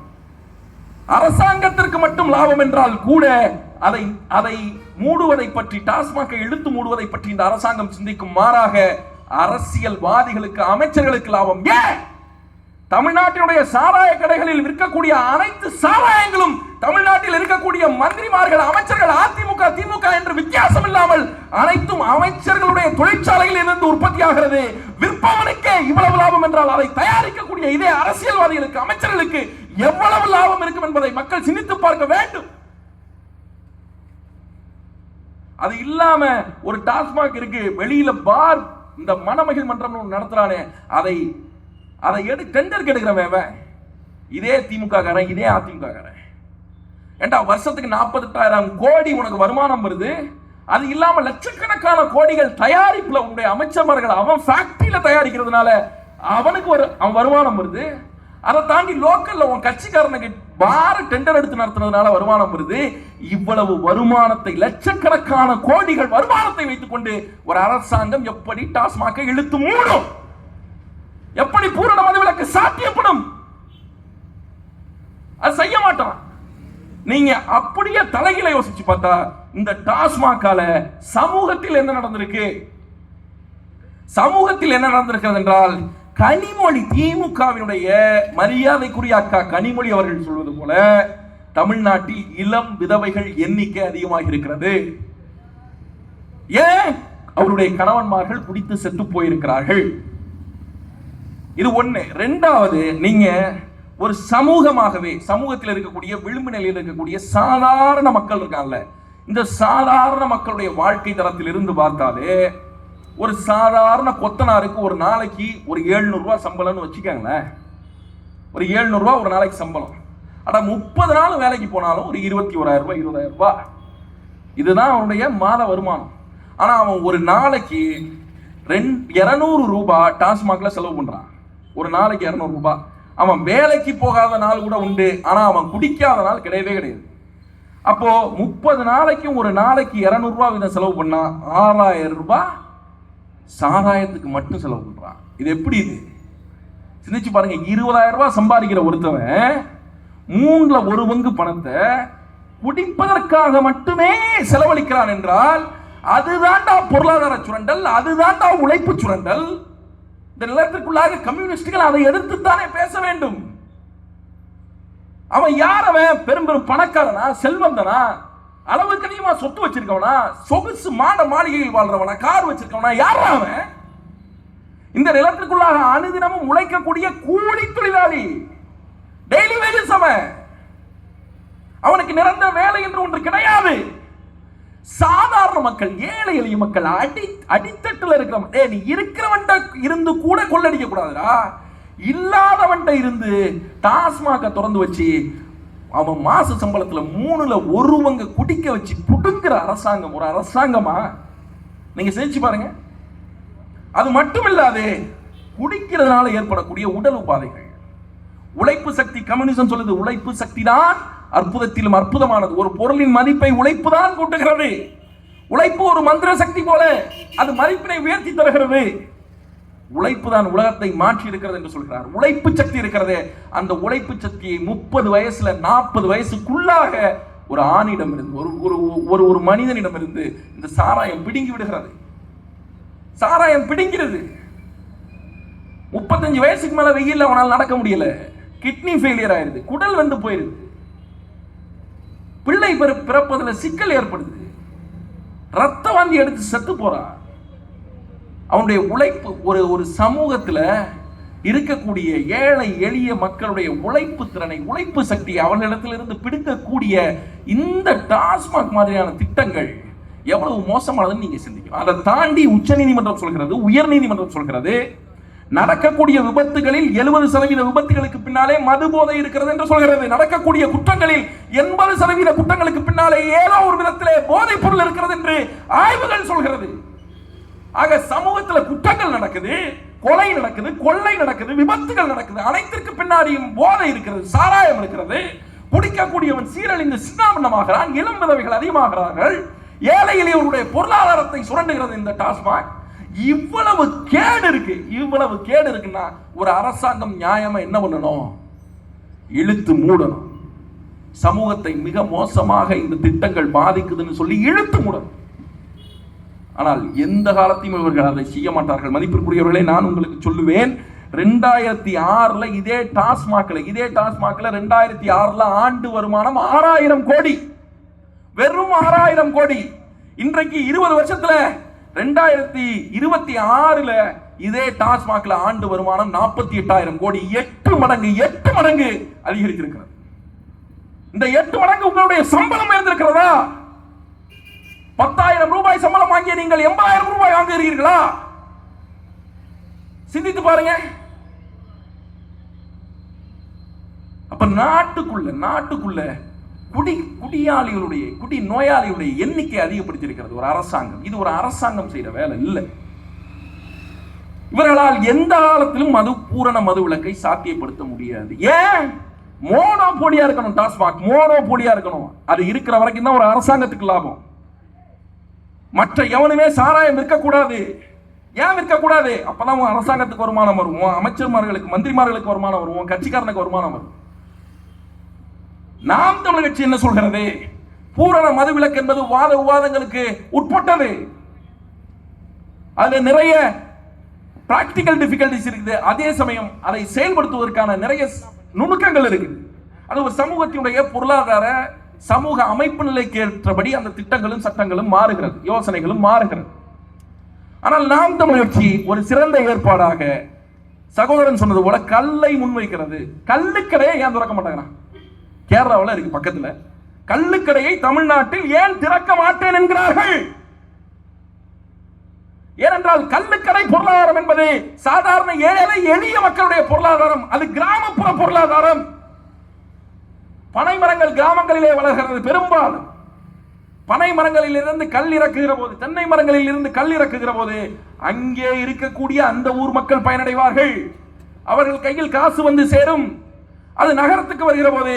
அரசாங்கத்திற்கு மட்டும் லாபம் என்றால் கூட அதை மூடுவதை பற்றி, டாஸ்மாகை இழுத்து மூடுவதை பற்றி இந்த அரசாங்கம் சிந்திக்கும். மாறாக அரசியல்வாதிகளுக்கு, அமைச்சர்களுக்கு லாபம். ஏன்? தமிழ்நாட்டினுடைய சாராய கடைகளில் விற்கக்கூடிய அனைத்து சாராயங்களும் தமிழ்நாட்டில் இருக்கக்கூடிய மந்திரிமார்கள், அமைச்சர்கள், அதிமுக திமுக என்று வித்தியாசம் இல்லாமல் அனைத்தும் அமைச்சர்களுடைய தொழிற்சாலைகளில் இருந்து உற்பத்தியாகிறது. விற்பவனுக்கே இவ்வளவு லாபம் என்றால் அதை தயாரிக்கக்கூடிய இதே அரசியல்வாதிகளுக்கு, அமைச்சர்களுக்கு எவ்வளவு லாபம் இருக்கும் என்பதை மக்கள் சிந்தித்து பார்க்க வேண்டும். அது இல்லாம ஒரு டாஸ்மாக் இருக்கு, வெளியில பார், இந்த மணமகிழ் மன்றம் நடத்துறானே, அதை டெண்டர் கெடுக்கிறவன் இதே திமுக காரன், இதே அதிமுக காரன். ஏண்டா வருஷத்துக்கு 48,000 கோடி உனக்கு வருமானம் வருது. அது இல்லாம லட்சக்கணக்கான கோடிகள் தயாரிப்புல உன்னுடைய அமைச்சர்கள் அவன் ஃபேக்டரியில தயாரிக்கிறதுனால அவனுக்கு அவன் வருமானம் வருது. அதை தாண்டி லோக்கல்ல உன் கட்சிக்காரனுக்கு பார் டெண்டர் எடுத்து நடத்துறதுனால வருமானம் வருது. இவ்வளவு வருமானத்தை, லட்சக்கணக்கான கோடிகள் வருமானத்தை வைத்துக் கொண்டு ஒரு அரசாங்கம் எப்படி டாஸ்மாகை இழுத்து மூடும்? எப்படி பூரண மதுவிலக்கு சாத்தியப்படும்? அது செய்ய மாட்டான். நீங்க அப்படியே தலையில யோசிச்சு பார்த்தா இந்த டாஸ்மாகால சமூகத்தில் என்ன நடந்திருக்கு? சமூகத்தில் என்ன நடந்திருக்கிறது என்றால், கனிமொழி, திமுகவினுடைய மரியாதைக்குரிய அக்கா கனிமொழி அவர்கள் சொல்வது போல தமிழ்நாட்டில் இளம் விதவைகள் எண்ணிக்கை அதிகமாக இருக்கிறது. ஏன்? அவருடைய கணவன்மார்கள் குடித்து செத்து போயிருக்கிறார்கள். இது ஒண்ணு. ரெண்டாவது, நீங்க ஒரு சமூகமாகவே சமூகத்தில் இருக்கக்கூடிய விளிம்பு நிலையில் இருக்கக்கூடிய சாதாரண மக்கள் இருக்காங்கல்ல, இந்த சாதாரண மக்களுடைய வாழ்க்கை தரத்தில் இருந்து பார்த்தாலே ஒரு சாதாரண கொத்தனாருக்கு ஒரு நாளைக்கு ஒரு 700 ரூபாய் சம்பளம்னு வச்சுக்காங்களேன். ஒரு 700 ரூபாய் ஒரு நாளைக்கு சம்பளம். ஆனா 30 நாள் வேலைக்கு போனாலும் ஒரு 21,000 ரூபாய், 20,000 ரூபாய், இதுதான் அவனுடைய மாத வருமானம். ஆனா அவன் ஒரு நாளைக்கு 200 ரூபாய் டாஸ்மாக்ல செலவு பண்றான். ஒரு நாளைக்கு 200 ரூபாய். அவன் வேலைக்கு போகாத நாள் கூட உண்டு, ஆனா அவன் குடிக்காத நாள் கிடையவே கிடையாது. அப்போ 30 நாளைக்கும் ஒரு நாளைக்கு 200 ரூபாய் வீதம் செலவு பண்ணா 6,000 ரூபாய் சாராயத்துக்கு மட்டும் செலவு பண்றான். இது எப்படி? இது சிந்திச்சு பாருங்க. 20,000 ரூபாய் சம்பாதிக்கிற ஒருத்தவன் 3ல் 1 பங்கு பணத்தை குடிப்பதற்காக மட்டுமே செலவழிக்கிறான் என்றால் அதுதான்டா பொருளாதார சுரண்டல், அதுதான்டா உழைப்பு சுரண்டல். இந்த நிலத்திற்குள்ளாக கம்யூனிஸ்டுகள் அதை எதிர்த்துத்தானே பேச வேண்டும். அவன் யார்? அவன் பெரும் பெரும் பணக்காரனா, செல்வந்தனா, அளவுக்கு அதிகமா சொத்து வச்சிருக்கவனா, சொகுசு மாட மாளிகையில் வாழ்றவனா, கார் வச்சிருக்கவனா? யார் அவன்? இந்த நிலத்திற்குள்ளாக அனுதினமும் உழைக்கக்கூடிய கூலி தொழிலாளி, டெய்லி வேஜஸ். அவனுக்கு நிரந்தர வேலை என்று ஒன்று கிடையாது. சாதாரண மக்கள், ஏழை எளிய மக்கள், அடித்தட்டுல இருக்கிறவன், நீ இருக்கிறவன்ட்ட இருந்து கூட கொள்ளடிக்க கூடாதுடா, இல்லாதவன்ட்ட இருந்து டாஸ்மாக திறந்து வச்சு அவன் மாச சம்பளத்துல 3ல் 1 பங்கு குடிக்க வச்சு புடுங்குற அரசாங்கம் ஒரு அரசாங்கமா? நீங்க செஞ்சு பாருங்க. அது மட்டும் இல்லாது குடிக்கிறதுனால ஏற்படக்கூடிய உடல் உபாதைகள், உழைப்பு சக்தி. கம்யூனிசம் சொல்லுது உழைப்பு சக்தி தான் அற்புதத்திலும் அற்புதமானது. ஒரு பொருளின் மதிப்பை உழைப்பு தான் கூட்டுகிறது. உழைப்பு ஒரு மந்திர சக்தி போல அது மதிப்பினை உயர்த்தி தருகிறது. உழைப்பு தான் உலகத்தை மாற்றி இருக்கிறது என்று சொல்கிறார். உழைப்பு சக்தி இருக்கிறது. அந்த உழைப்பு சக்தியை 30 வயசுல 40 வயசுக்குள்ளாக ஒரு ஆணிடம் இருந்து, ஒரு மனிதனிடம் இருந்து இந்த சாராயம் பிடுங்கி விடுகிறது. சாராயம் பிடுங்கிறது. 35 வயசுக்கு மேல வெயில்ல அவனால் நடக்க முடியல, கிட்னி ஃபெயிலியர் ஆயிருது, குடல் வந்து போயிருது, பிள்ளை பிறப்பதில் சிக்கல் ஏற்படுது, ரத்த வாந்தி எடுத்து செத்து போறான். அவனுடைய உழைப்பு ஒரு சமூகத்தில் இருக்கக்கூடிய ஏழை எளிய மக்களுடைய உழைப்பு திறனை, உழைப்பு சக்தி அவர்களிடத்திலிருந்து பிடிக்கக்கூடிய இந்த டாஸ்மாக் மாதிரியான திட்டங்கள் எவ்வளவு மோசமானதுன்னு நீங்க சிந்திக்கணும். அதை தாண்டி உச்ச நீதிமன்றம் சொல்கிறது, உயர் நீதிமன்றம் சொல்கிறது, நடக்கக்கூடிய விபத்துகளில் 70% விபத்துகளுக்கு பின்னாலே மது போதை இருக்கிறது என்று சொல்கிறது. நடக்கக்கூடிய குற்றங்களில் 80% குற்றங்களுக்கு பின்னாலே ஏதோ ஒரு விதத்திலே போதைப் பொருள் இருக்கிறது என்று ஆய்வுகள் சொல்கிறது. ஆக சமூகத்தில் குற்றங்கள் நடக்குது, கொலை நடக்குது, கொள்ளை நடக்குது, விபத்துகள் நடக்குது, அனைத்திற்கு பின்னாடியும் போதை இருக்கிறது, சாராயம் இருக்கிறது. குடிக்கக்கூடியவன் சீரழிந்து சின்னாபின்னமாகிறான், இளம் விதவைகள் அதிகமாகிறார்கள், ஏழை எளியவருடைய பொருளாதாரத்தை சுரண்டுகிறது இந்த டாஸ்மாக். இவ்வளவு கேடு இருக்கு. இவ்வளவு கேடு இருக்குன்னா ஒரு அரசாங்கம் நியாயமா என்ன பண்ணணும்? இழுத்து மூடணும். சமூகத்தை மிக மோசமாக இந்த திட்டங்கள் பாதிக்குதுன்னு சொல்லி இழுத்து மூடணும். ஆனால் எந்த காலத்தையும் இவர்கள் அதை செய்ய மாட்டார்கள். மதிப்பிற்குரியவர்களே, நான் உங்களுக்கு சொல்லுவேன், 2006 இதே டாஸ்மாக்ல 2006 ஆண்டு வருமானம் 6000 கோடி, வெறும் 6000 கோடி. இன்றைக்கு 20 வருஷத்துல 2026 இதே டாஸ்மாக்ல ஆண்டு வருமானம் 48,000 கோடி. 8 மடங்கு அதிகரித்திருக்கிறது. இந்த 8 மடங்கு உங்களுடைய சம்பளம் இருந்திருக்கிறதா? 10,000 ரூபாய் சம்பளம் வாங்கிய நீங்கள் 80,000 ரூபாய் வாங்குகிறீர்களா? சிந்தித்து பாருங்க. அப்ப நாட்டுக்குள்ள குடி நோயாளிகளுடைய எண்ணிக்கை அதிகப்படுத்தியிருக்கிறது ஒரு அரசாங்கம். இது ஒரு அரசாங்கம் செய்யற வேலை இல்லை. இவர்களால் எந்த காலத்திலும் பூரண மது விலக்கை சாத்தியப்படுத்த முடியாது. ஏன்? மோனோபோலியா இருக்கணும். டாஸ்மாக் மோனோபோலியா இருக்கணும். அது இருக்கிற வரைக்கும் தான் ஒரு அரசாங்கத்துக்கு லாபம். மற்ற எவனுமே சாராயம் விற்கக்கூடாது. ஏன் விற்கக்கூடாது? அப்பதான் அரசாங்கத்துக்கு வருமானம் வரும், அமைச்சர்மார்களுக்கு மந்திரிமார்களுக்கு வருமானம் வரும், கட்சிக்காரனுக்கு வருமானம் வரும். நாம் தமிழர் கட்சி என்ன சொல்கிறது? பூரண மதுவிலக்கு என்பது வாத விவாதங்களுக்கு உட்பட்டது. அதுல நிறைய பிராக்டிகல் டிஃபிகல்டிஸ் இருக்குது. அதே சமயம் அதை செயல்படுத்துவதற்கான நிறைய நுணுக்கங்கள் இருக்குது. அது ஒரு சமூகத்தினுடைய பொருளாதார சமூக அமைப்பு நிலைக்கு ஏற்றபடி அந்த திட்டங்களும் சட்டங்களும் மாறுகிறது, யோசனைகளும் மாறுகிறது. ஆனால் நாம் தமிழர் கட்சி ஒரு சிறந்த ஏற்பாடாக சகோதரன் சொன்னது போல கல்லை முன்வைக்கிறது. கள்ளுக்கடையை ஏன் திறக்க மாட்டாங்க? கேரளாவில் இருக்கு பக்கத்துல. கள்ளுக்கடையை தமிழ்நாட்டில் ஏன் திறக்க மாட்டேன் என்கிறார்கள்? ஏனென்றால் கள்ளுக்கடை பொருளாதாரம் என்பது சாதாரண ஏழை எளிய மக்களுடைய பொருளாதாரம். அது கிராமப்புற பொருளாதாரம். பனை மரங்கள் கிராமங்களிலே வளர்கிறது. பெரும்பாலும் பனை மரங்களில் இருந்து கல் இறக்குகிற போது, தென்னை மரங்களில் இருந்து கல் இறக்குகிற போது அங்கே இருக்கக்கூடிய அந்த ஊர் மக்கள் பயனடைவார்கள். அவர்கள் கையில் காசு வந்து சேரும். அது நகரத்துக்கு வருகிற போது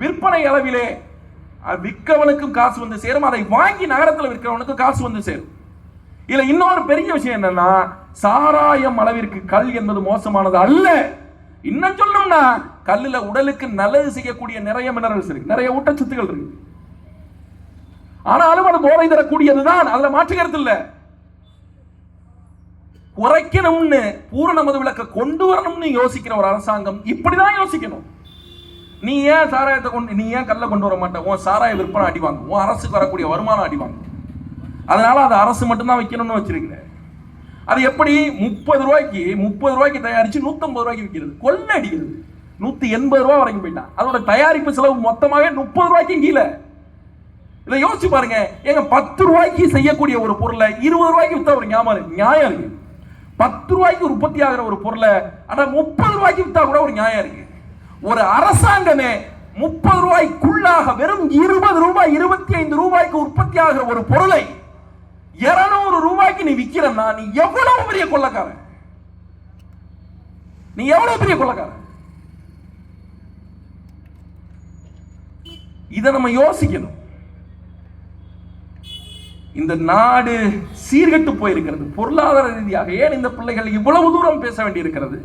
விற்பனை அளவிலே விற்கவனுக்கும் காசு வந்து சேரும். அதை வாங்கி நகரத்தில் விற்கிறவனுக்கும் காசு வந்து சேரும். இதுல இன்னொரு பெரிய விஷயம் என்னன்னா, சாராயம் அளவிற்கு கல் என்பது மோசமானது அல்ல. இன்னும் சொல்லணும்னா கல்லுல உடலுக்கு நல்லது செய்யக்கூடிய நிறைய மினரல்ஸ் இருக்கு, நிறைய ஊட்டச்சத்துக்கள் இருக்கு. ஆனாலும் அது போதை தரக்கூடியதுதான், அதுல மாற்றுகிறது இல்ல. குறைக்கணும்னு பூரண மதுவிலக்கை கொண்டு வரணும்னு யோசிக்கிற ஒரு அரசாங்கம் இப்படிதான் யோசிக்கணும். நீ ஏன் சாராயத்தை நீ ஏன் கல்ல கொண்டு வர மாட்டேன்? உன் சாராய விற்பனை அடி வாங்கும், உன் அரசுக்கு வரக்கூடிய வருமானம் அடி வாங்கும். அதனால அது அரசு மட்டும்தான் வைக்கணும்னு வச்சிருக்கிற. அது எப்படி 30 ரூபாய்க்கு தயாரிச்சு 150 ரூபாய்க்கு விற்கிறது? கொள்ளை அடிக்கிறது. 180 ரூபாய் வரைக்கும் போயிட்டான். அதோட தயாரிப்பு செலவு மொத்தமாவே 30 ரூபாய்க்கு கீழே. இதை யோசிச்சு பாருங்க. எங்க 10 ரூபாய்க்கு செய்யக்கூடிய ஒரு பொருளை 20 ரூபாய்க்கு வித்தா ஒரு நியாயம் இருக்கு. 10 ரூபாய்க்கு உற்பத்தி ஆகிற ஒரு பொருளை ஆனா 30 ரூபாய்க்கு வித்தா கூட ஒரு நியாயம் இருக்கு. ஒரு அரசாங்கமே 30 ரூபாய்க்குள்ளாக வெறும் 20 ரூபாய் 25 ரூபாய்க்கு உற்பத்தி ஆகிற ஒரு பொருளை 200 ரூபாய்க்கு நீ விக்கிறன்னா நீ எவ்வளவு பெரிய கொள்ளக்காரன்? நீ எவ்வளவு பெரிய கொள்ளக்காரன்? இதை நம்ம யோசிக்கணும். இந்த நாடு சீர்கெட்டு போயிருக்கிறது பொருளாதார ரீதியாக. ஏன் இந்த பிள்ளைகள் இவ்வளவு தூரம் பேச வேண்டியிருக்கிறது?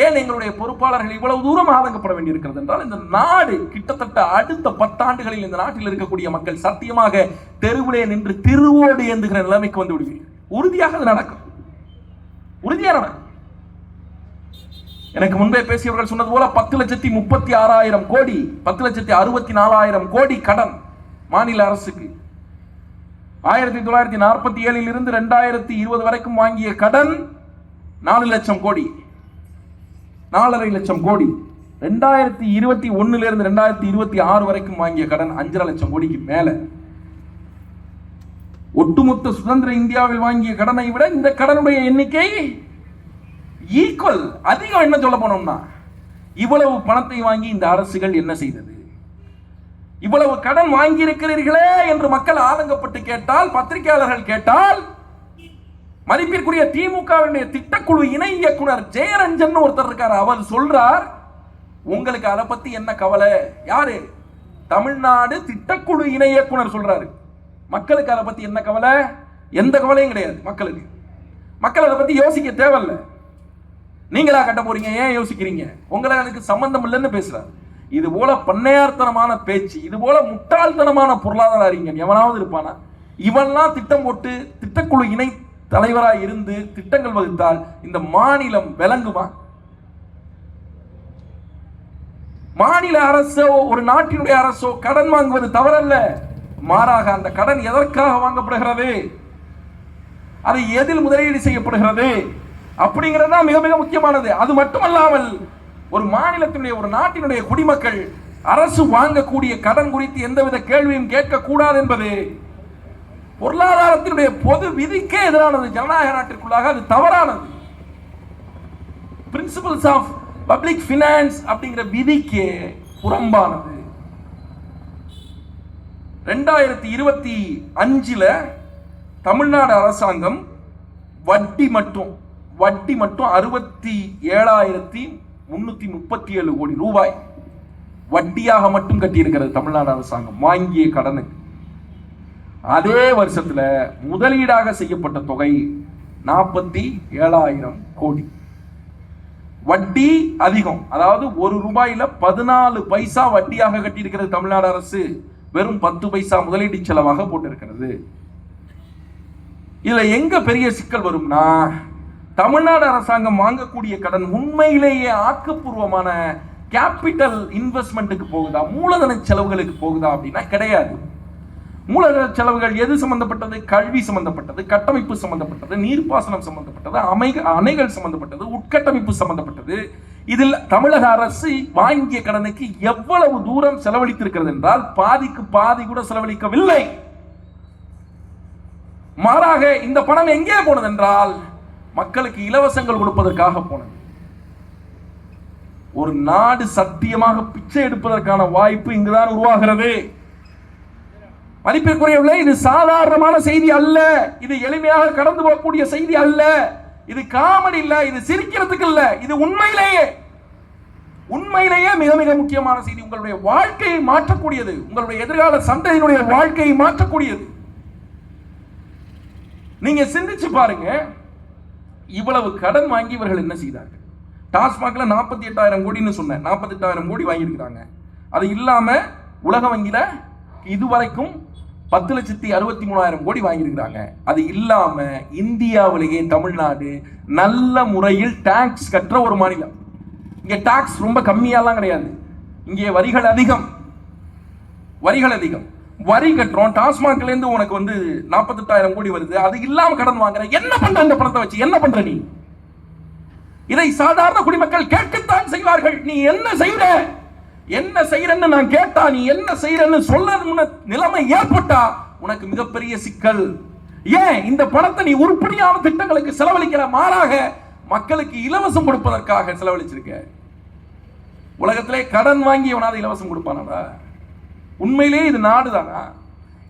ஏன் எங்களுடைய பொறுப்பாளர்கள் இவ்வளவு தூரம் ஆதங்கப்பட வேண்டியிருக்கிறது என்றால், இந்த நாடு கிட்டத்தட்ட அடுத்த 10 ஆண்டுகளில் இந்த நாட்டில் இருக்கக்கூடிய மக்கள் சத்தியமாக தெருவிலே நின்று திருவோடு ஏந்துகிற நிலைமைக்கு வந்து விடுவீர்கள். உறுதியாக அது நடக்கும், உறுதியாக நடக்கும். எனக்கு முன்பே பேசியவர்கள் சொன்னது போல 10,36,000 கோடி 10,64,000 கோடி கடன் மாநில அரசுக்கு. 1947 இருந்து 2020 வரைக்கும் வாங்கிய கடன் 4 லட்சம் கோடி, 4.5 லட்சம் கோடி. 2021 இருந்து 2026 வரைக்கும் வாங்கிய கடன் 5.5 லட்சம் கோடிக்கு மேல. ஒட்டுமொத்த சுதந்திர இந்தியாவில் வாங்கிய கடனை விட இந்த கடனுடைய எண்ணிக்கை ஈக்குவல். அதிகம் என்ன சொல்ல போனோம்னா, இவ்வளவு பணத்தை வாங்கி இந்த அரசுகள் என்ன செய்தது, இவ்வளவு கடன் வாங்கி இருக்கிறீர்களே என்று மக்கள் ஆதங்கப்பட்டு கேட்டால், பத்திரிகையாளர்கள் கேட்டால், மதிப்பிற்குரிய திமுகவினுடைய திட்டக்குழு இணை இயக்குனர் ஜெயரஞ்சன் ஒருத்தர் இருக்கார், அவர் சொல்றார், உங்களுக்கு அதை பத்தி என்ன கவலை? யாரு? தமிழ்நாடு திட்டக்குழு இணை இயக்குனர் சொல்றாரு, மக்களுக்கு அதை பத்தி என்ன கவலை? எந்த கவலையும் கிடையாது மக்களுக்கு. மக்கள் அதை பத்தி யோசிக்க தேவையில்லை. நீங்களா கட்ட போறீங்க, ஏன் யோசிக்கிறீங்க, உங்களுக்கு சம்பந்தம் இல்லைன்னு பேசுறாரு. இது போல பண்ணையார்த்தனமான பேச்சு, இது போல முட்டாள்தனமான பொருளாதார அறிஞன் எவனாவது இருப்பானா? இவன்லாம் திட்டம் போட்டு திட்டக்குழு இணை தலைவராக இருந்து திட்டங்கள் வகுத்தால் இந்த மாநிலம் விளங்குமா? மாநில அரசோ ஒரு நாட்டினுடைய அரசோ கடன் வாங்குவது தவறல்ல. மாறாக அந்த கடன் எதற்காக வாங்கப்படுகிறது, அது எதில் முதலீடு செய்யப்படுகிறது அப்படிங்கிறது தான் மிக மிக முக்கியமானது. அது மட்டுமல்லாமல் ஒரு மாநிலத்தினுடைய ஒரு நாட்டினுடைய குடிமக்கள் அரசு வாங்கக்கூடிய கடன் குறித்து எந்தவித கேள்வியும் கேட்கக்கூடாது என்பது பொருளாதாரத்தினுடைய பொது விதிக்கே எதிரானது. ஜனநாயக நாட்டிற்குள்ளாக அது தவறானது. பிரின்சிபல்ஸ் ஆஃப் பப்ளிக் ஃபைனான்ஸ் அப்படிங்கிற விதிக்கு புறம்பானது. 2025 தமிழ்நாடு அரசாங்கம் வட்டி மட்டும் 67,337 கோடி ரூபாய் வட்டியாக மட்டும் கட்டியிருக்கிறது தமிழ்நாடு அரசாங்கம் வாங்கிய கடனுக்கு. அதே வருஷத்துல முதலீடாக செய்யப்பட்ட தொகை 47,000 கோடி. வட்டி அதிகம், அதாவது ₹1 14 பைசா வட்டியாக கட்டியிருக்கிறது தமிழ்நாடு அரசு. வெறும் 10 பைசா முதலீட்டு செலவாக போட்டிருக்கிறது. இதுல எங்க பெரிய சிக்கல் வரும்னா, தமிழ்நாடு அரசாங்கம் வாங்கக்கூடிய கடன் உண்மையிலேயே ஆக்கப்பூர்வமான கேபிட்டல் இன்வெஸ்ட்மெண்ட்டுக்கு போகுதா, மூலதன செலவுகளுக்கு போகுதா அப்படின்னா கிடையாது. மூலதன செலவுகள் எது சம்பந்தப்பட்டது? கல்வி சம்பந்தப்பட்டது, கட்டமைப்பு சம்பந்தப்பட்டது, நீர்ப்பாசனம் சம்பந்தப்பட்டது, அணைகள் சம்பந்தப்பட்டது, உட்கட்டமைப்பு சம்பந்தப்பட்டது. இதில் தமிழக அரசு வாங்கிய கடனுக்கு எவ்வளவு தூரம் செலவழித்திருக்கிறது என்றால் பாதிக்கு பாதி கூட செலவழிக்கவில்லை. மாறாக இந்த பணம் எங்கே போனது என்றால் மக்களுக்கு இலவசங்கள் கொடுப்பதற்காக போனது. ஒரு நாடு சத்தியமாக பிச்சை எடுப்பதற்கான வாய்ப்பு இங்குதான் உருவாகிறது. மதிப்பிற்குரியவர்களே, இது சாதாரணமான செய்தி அல்ல, இது எளிமையாக கடந்து போகக்கூடிய செய்தி அல்ல, இது காமெடி இல்ல, இது சிரிக்கிறதுக்கு இல்ல, இது உண்மையிலேயே மிக மிக முக்கியமான செய்தி. உங்களுடைய வாழ்க்கையை மாற்றக்கூடியது, உங்களுடைய எதிர்கால சந்ததியினுடைய வாழ்க்கையை மாற்றக்கூடியது. நீங்க சிந்திச்சு பாருங்க, இவ்வளவு கடன் வாங்கி இவர்கள் என்ன செய்தார்கள்? டாஸ்மாக்ல 48,000 கோடின்னு சொன்னேன், 48,000 கோடி வாங்கியிருக்கிறாங்க. அது இல்லாம உலக வங்கியில இதுவரைக்கும் 10,63,000 கோடி வாங்கியிருக்கிறாங்க. அது இல்லாம இந்தியாவிலேயே தமிழ்நாடு நல்ல முறையில் டாக்ஸ் கட்டுற ஒரு மாநிலம். இங்க டாக்ஸ் ரொம்ப கம்மியாலாம் கிடையாது, இங்கே வரிகள் அதிகம். வரி கட்டுறோம். டாஸ்மாக்ல இருந்து உனக்கு 48,000 கோடி வருது, அது இல்லாம கடன் வாங்குற. என்ன பண்ற? இந்த பணத்தை வச்சு என்ன பண்ற நீ? இதை சாதாரண குடிமக்கள் கேட்கத்தான் செய்வார்கள். நீ என்ன செய்யறன்னு நான் கேட்டா, நீ என்ன செய்யறன்னு சொல்ல நிலைமை ஏற்பட்டா உனக்கு மிகப்பெரிய சிக்கல். ஏன் இந்த பணத்தை நீ உருப்படியான திட்டங்களுக்கு செலவழிக்கிற, மாறாக மக்களுக்கு இலவசம் கொடுப்பதற்காக செலவழிச்சிருக்க. உலகத்திலே கடன் வாங்கி எவனாவது இலவசம் கொடுப்பானா? உண்மையிலே இது நாடுதானா?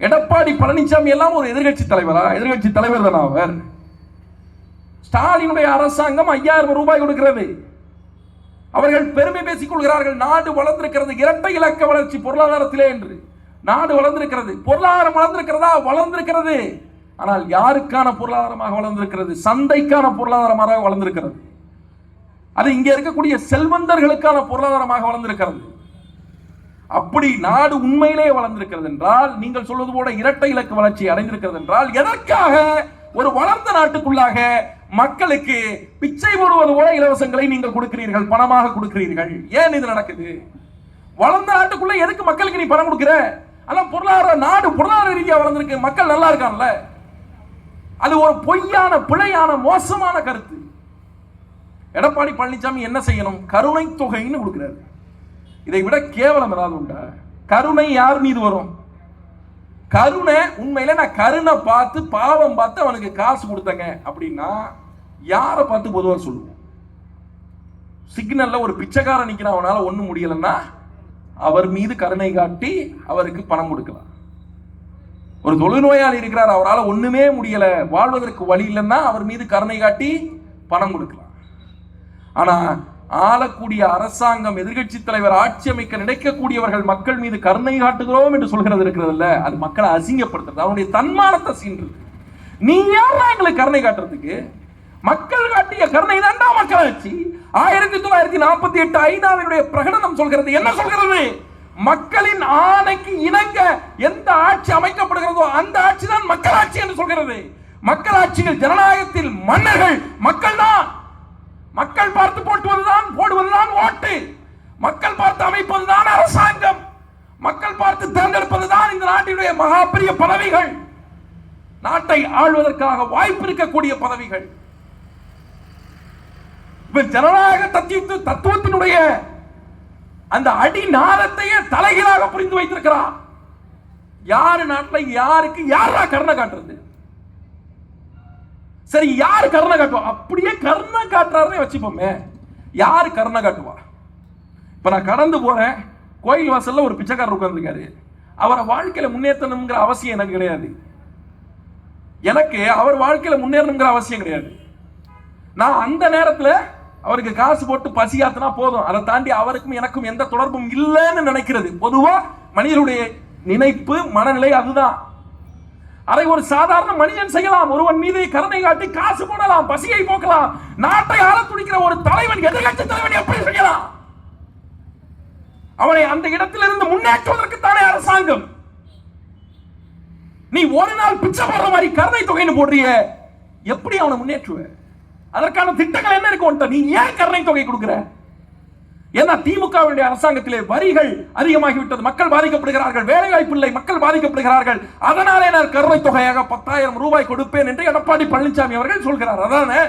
எடப்பாடி பழனிசாமி எல்லாம் ஒரு எதிர்கட்சி தலைவரா? எதிர்கட்சி தலைவர் தானா அவர்? ஸ்டாலினுடைய அரசாங்கம் 5,000 ரூபாய் கொடுக்கிறது. அவர்கள் பெருமை பேசிக் கொள்கிறார்கள், நாடு வளர்ந்திருக்கிறது, இரட்டை இலக்க வளர்ச்சி பொருளாதாரத்திலே என்று. நாடு வளர்ந்திருக்கிறது, பொருளாதாரம் வளர்ந்திருக்கிறதா? வளர்ந்திருக்கிறது. ஆனால் யாருக்கான பொருளாதாரமாக வளர்ந்திருக்கிறது? சந்தைக்கான பொருளாதாரமாக வளர்ந்திருக்கிறது. அது இங்கே இருக்கக்கூடிய செல்வந்தர்களுக்கான பொருளாதாரமாக வளர்ந்திருக்கிறது. அப்படி நாடு உண்மையிலே வளர்ந்திருக்கிறது என்றால், நீங்கள் சொல்வது போல இரட்டை இலக்க வளர்ச்சி அடைந்திருக்கிறது என்றால், எதற்காக ஒரு வளர்ந்த நாட்டுக்குள்ளாக மக்களுக்கு பிச்சை போடுவது போல இலவசங்களை நீங்கள் கொடுக்கிறீர்கள், பணமாக கொடுக்கிறீர்கள்? ஏன் இது நடக்குது? வளர்ந்த நாட்டுக்குள்ள எதுக்கு மக்களுக்கு நீ பணம் கொடுக்கிற? அதான் பொருளாதார ரீதியா வளர்ந்திருக்கு, மக்கள் நல்லா இருக்கான்ல. அது ஒரு பொய்யான, பிழையான, மோசமான கருத்து. எடப்பாடி பழனிசாமி என்ன செய்யணும்? கருணை தொகைன்னு கொடுக்கிறாரு. இதை விட கேவலம் ஏதாவது உண்டா? கருணை யார் மீது வரும்? கருணை உண்மையில நான் கருணை பார்த்து பாவம் பார்த்து அவனுக்கு காசு கொடுத்தங்க அப்படின்னா யாரை பார்த்து பொதுவாக சொல்லுவோம்? சிக்னல்ல ஒரு பிச்சைக்காரன் நிக்கிறான், அவனால ஒண்ணும் முடியலன்னா அவர் மீது கருணை காட்டி அவருக்கு பணம் கொடுக்கலாம். ஒரு தொழுநோயாளி இருக்கிறார், அவரால் ஒண்ணுமே முடியல, வாழ்வதற்கு வழி இல்லைன்னா அவர் மீது கருணை காட்டி பணம் கொடுக்கலாம். ஆனா ஆளக்கூடிய அரசாங்கம், எதிர்கட்சி தலைவர், ஆட்சி அமைக்க நினைக்கக்கூடியவர்கள் மக்கள் மீது கருணை காட்டுகிறோம் என்று சொல்கிறது இருக்கிறது இல்ல, அது மக்களை அசிங்கப்படுத்துறது, அவனுடைய தன்மானத்தை சீன்றது. நீ யாரா எங்களுக்கு கருணை காட்டுறதுக்கு? மக்கள் காட்டிய கருணை தான்டா மக்களாட்சி. 1948 ஐநாவினுடைய பிரகடனம் சொல்கிறது, என்ன சொல்கிறது? மக்களின் ஆணைக்கு இணங்க எந்த ஆட்சி அமைக்கப்படுகிறதோ அந்த ஆட்சி தான் மக்களாட்சி என்று சொல்கிறது. மக்களாட்சியில் ஜனநாயகத்தில் மன்னர்கள் மக்கள் தான். மக்கள் பார்த்து போடுவதுதான் ஓட்டு. மக்கள் பார்த்து அமைப்பதுதான் அரசாங்கம். மக்கள் பார்த்து தேர்ந்தெடுப்பதுதான் இந்த நாட்டினுடைய மகா பெரிய பதவிகள், நாட்டை ஆள்வதற்காக வாய்ப்பு இருக்கக்கூடிய பதவிகள். ஜனநாயக தத்துவத்தினுடைய அந்த அடிநாதத்தையே தலைகீழாக புரிந்து வைத்திருக்கிறார். யாரு நாட்டில் யாருக்கு யாரா கருணை காட்டுறது? சரி, யாரு கருணை காட்டுவா? அப்படியே கருணை காட்டுறாருன்னு வச்சுப்போமே, யாரு கருணை காட்டுவா? இப்ப நான் கடந்து போறேன், கோயில் வாசல்ல ஒரு பிச்சைக்காரர் உட்கார்ந்துருக்காரு. அவரை வாழ்க்கையில முன்னேற்றணுங்கிற அவசியம் எனக்கு கிடையாது. எனக்கு அவர் வாழ்க்கையில முன்னேறணுங்கிற அவசியம் கிடையாது. நான் அந்த நேரத்தில் அவருக்கு காசு போட்டு பசியாத்தினா போதும், அதை தாண்டி அவருக்கும் எனக்கும் எந்த தொடர்பும் இல்லைன்னு நினைக்கிறது பொதுவா மனிதனுடைய நினைப்பு, மனநிலை அதுதான். அதை ஒரு சாதாரண மனிதன் செய்யலாம். ஒருவன் மீது கருணை காட்டி காசு போடலாம், பசியை போக்கலாம். நாட்டை ஆள துடிக்கிற ஒரு தலைவன், எதிர்கட்சி தலைவன் எப்படி செய்யலாம்? அவனை அந்த இடத்திலிருந்து முன்னேற்றுவதற்கு தானே அரசாங்கம். நீ ஒரு நாள் பிச்சை போடுற மாதிரி கருணை தொகைன்னு போடுறிய, எப்படி அவனை முன்னேற்றுவ? அதற்கான திட்டங்கள் என்ன இருக்கு? நீ ஏன் கருணை தொகை கொடுக்கிற? ஏன்னா திமுகவுடைய அரசாங்கத்திலே வரிகள் அதிகமாகிவிட்டது, மக்கள் பாதிக்கப்படுகிறார்கள், வேலை வாய்ப்பு இல்லை, மக்கள் பாதிக்கப்படுகிறார்கள். அதனாலே நான் கருணை தொகையாக 10,000 ரூபாய் கொடுப்பேன் என்று எடப்பாடி பழனிசாமி அவர்கள் சொல்கிறார். அதானே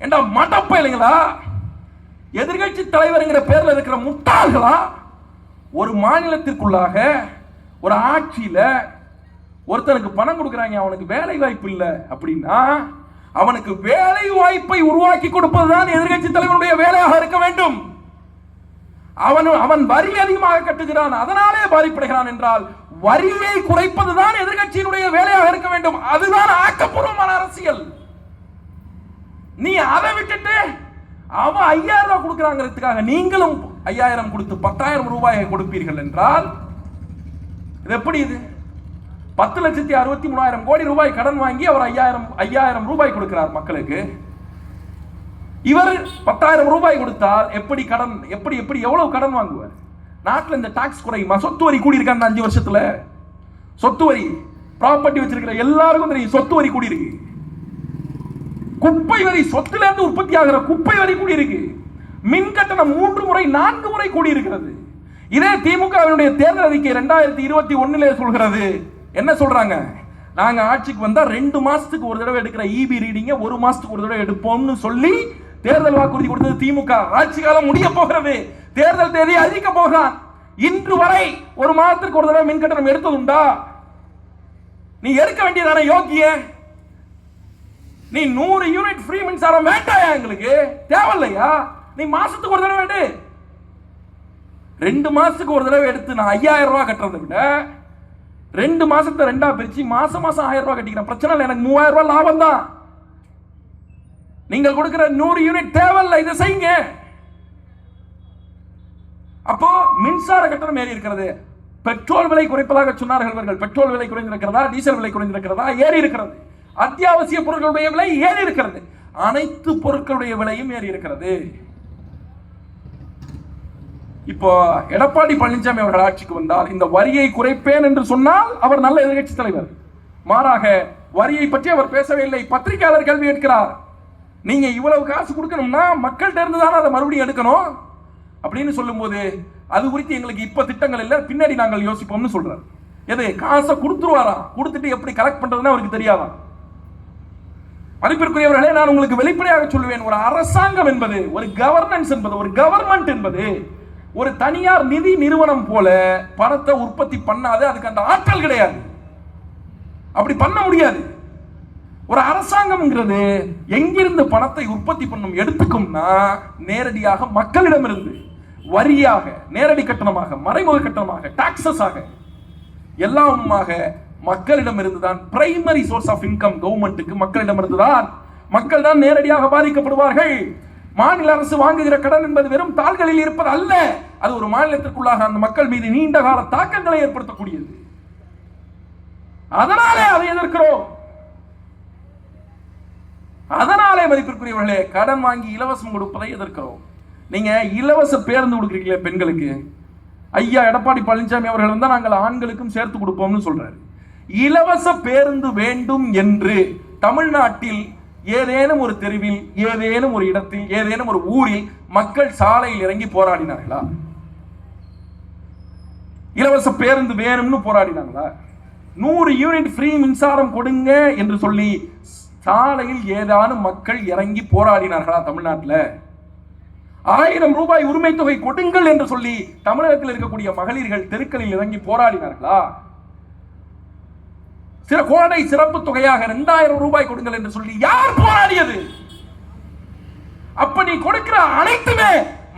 என்ன மடப்ப இல்லைங்களா? எதிர்கட்சி தலைவர்ங்கிற பேர்ல இருக்கிற முட்டாள்களா? ஒரு மாநிலத்திற்குள்ளாக ஒரு ஆட்சியில ஒருத்தனுக்கு பணம் கொடுக்குறாங்க, அவனுக்கு வேலை வாய்ப்பு இல்லை அப்படின்னா அவனுக்கு வேலை வாய்ப்பை உருவாக்கி கொடுப்பதுதான் எதிர்கட்சி தலைவனுடைய வேலையாக இருக்க வேண்டும். அவன் வரி அதிகமாக கட்டுகிறான், அதனாலே பாதிப்படுகிறான் என்றால் வரியை குறைப்பதுதான் எதிர்கட்சியினுடைய வேலையாக இருக்க வேண்டும். அதுதான் ஆக்கப்பூர்வமான அரசியல். நீ அதை விட்டுட்டு அவன் 5,000 ரூபாய் கொடுக்கிறாங்கிறதுக்காக நீங்களும் 5,000 கொடுத்து 10,000 ரூபாயை கொடுப்பீர்கள் என்றால் இது எப்படி? இது 10,63,000 கோடி ரூபாய் கடன் வாங்கி அவர் 5,000 ரூபாய் கொடுக்கிறார் மக்களுக்கு. இவர் 10,000 ரூபாய் கொடுத்தால் எப்படி கடன், எப்படி எவ்வளவு கடன் வாங்குவார்? நாட்டில் இந்த டாக்ஸ் குறையுமா? சொத்து வரி கூடி இருக்காங்க 5 வருஷத்துல. சொத்து வரி, ப்ராப்பர்ட்டி வச்சிருக்கிற எல்லாருக்கும் தெரியும் சொத்து வரி கூடி இருக்கு. குப்பை வரி, சொத்துல இருந்து உற்பத்தி ஆகிற குப்பை வரி கூடி இருக்கு. மின் கட்டணம் 3 முறை 4 முறை கூடி இருக்கிறது. இதே திமுகவினுடைய தேர்தல் அறிக்கை 2021 சொல்கிறது. என்ன சொல்றாங்க? நாங்க ஆட்சிக்கு வந்தா 2 மாசத்துக்கு ஒரு தடவை எடுக்கிற இபி ரீடிங்க 1 மாசத்துக்கு ஒரு தடவை எடுப்போம்னு சொல்லி தேர்தல் வாக்குறுதி கொடுத்தது திமுக. ஆட்சி காலம் முடிய போகிறது, தேர்தல் தேதி அறிவிக்க போகிறான். இன்று வரை 1 மாதத்திற்கு ஒரு தடவை மின் கட்டணம் எடுத்ததுண்டா? நீ எடுக்க வேண்டியதான யோக்கிய? நீ 100 யூனிட் ஃப்ரீ மின்சாரம் வேண்டாயா? எங்களுக்கு தேவையில்லையா? நீ மாசத்துக்கு ஒரு தடவை எடு. 2 மாசத்துக்கு ஒரு தடவை எடுத்து நான் 5,000 ரூபாய் கட்டுறதை விட 2 மாசத்தை 2ஆ பிரிச்சு மாசம் 1,000 ரூபாய் கட்டிக்கிறேன், பிரச்சனை இல்லை, எனக்கு 3,000 ரூபாய் லாபம் தான். நீங்கள் கொடுக்கிற 100 யூனிட் தேவையில்லை, இதை செய்யுங்க. அப்போ மின்சார கட்டணம் ஏறி இருக்கிறது. பெட்ரோல் விலை குறைப்பதாக சொன்னார்கள் இவர்கள். பெட்ரோல் விலை குறைந்திருக்கிறதா? டீசல் விலை குறைந்திருக்கிறதா? ஏறி இருக்கிறது. அத்தியாவசிய பொருட்களுடைய விலை ஏறி இருக்கிறது. அனைத்து பொருட்களுடைய விலையும் ஏறி இருக்கிறது. இப்போ எடப்பாடி பழனிசாமி அவர்கள் ஆட்சிக்கு வந்தால் இந்த வரியை குறைப்பேன் என்று சொன்னால் அவர் நல்ல எதிர்கட்சி தலைவர். மாறாக வரியை பற்றி அவர் பேசவே இல்லை. பத்திரிகையாளர் கேள்வி கேட்கிறார், நீங்க இவ்வளவு காசு கொடுக்கணும்னா மக்கள்கிட்ட இருந்து தானே அதை மறுபடியும் எடுக்கணும் அப்படின்னு சொல்லும்போது அது குறித்து எங்களுக்கு இப்ப திட்டங்கள் இல்லை, பின்னாடி நாங்கள் யோசிப்போம்னு சொல்றாரு. எது காசை கொடுத்துருவாரா? கொடுத்துட்டு எப்படி கலெக்ட் பண்றதுன்னு அவருக்கு தெரியாதா? மதிப்பிற்குரியவர்களே, நான் உங்களுக்கு வெளிப்படையாக சொல்லுவேன், ஒரு அரசாங்கம் என்பது, ஒரு கவர்னன்ஸ் என்பது, ஒரு கவர்மெண்ட் என்பது ஒரு தனியார் நிதி நிறுவனம் போல பணத்தை உற்பத்தி பண்ணாது. அதுக்கு அந்த ஆற்றல் கிடையாது, அப்படி பண்ண முடியாது. ஒரு அரசாங்கம்ங்கிறது எங்கிருந்து பணத்தை உற்பத்தி பண்ணும் எடுத்துக்கும்னா நேரடியாக மக்களிடமிருந்து வரியாக, நேரடி கட்டணமாக, மறைமுக கட்டணமாக, டாக்ஸஸ் ஆக, எல்லாமாக மக்களிடமிருந்து தான் பிரைமரி சோர்ஸ் ஆஃப் இன்கம். கவர்மெண்ட்டுக்கு மக்களிடமிருந்து தான். மக்கள் தான் நேரடியாக பாதிக்கப்படுவார்கள். மாநில அரசு வாங்குகிற கடன் என்பது வெறும் தாள்களில் இருப்பது அல்ல. அது ஒரு மாநிலத்திற்குள்ளாக அந்த மக்கள் மீது நீண்ட கால தாக்கங்களை ஏற்படுத்தக்கூடியது. அதனாலே அதை எதிர்க்கிறோம். அதனாலே மதிப்பிற்குரியவர்களே, கடன் வாங்கி இலவசம் கொடுப்பதை எதிர்க்கிறோம். நீங்க இலவச பேருந்து கொடுக்குறீங்களே பெண்களுக்கு, ஐயா எடப்பாடி பழனிசாமி அவர்கள் இருந்தால் நாங்கள் ஆண்களுக்கும் சேர்த்து கொடுப்போம்னு சொல்றாரு. இலவச பேருந்து வேண்டும் என்று தமிழ்நாட்டில் ஏதேனும் ஒரு தெருவில், ஏதேனும் ஒரு இடத்தில், ஏதேனும் ஒரு ஊரில் மக்கள் சாலையில் இறங்கி போராடினார்களா? இலவச பேருந்து வேணும்னு போராடினாங்களா? 100 யூனிட் ஃப்ரீ மின்சாரம் கொடுங்க என்று சொல்லி சாலையில் ஏதானும் மக்கள் இறங்கி போராடினார்களா? தமிழ்நாட்டில் 1000 ரூபாய் உரிமை தொகை கொடுங்கள் என்று சொல்லி தமிழகத்தில் இருக்கக்கூடிய மகளிர்கள் தெருக்களில் இறங்கி போராடினார்களா? சில கோடை சிறப்பு தொகையாக 2000 ரூபாய் கொடுங்கள் என்று சொல்லி யார் போராடியது? அப்ப நீ கொடுக்கிற அனைத்துமே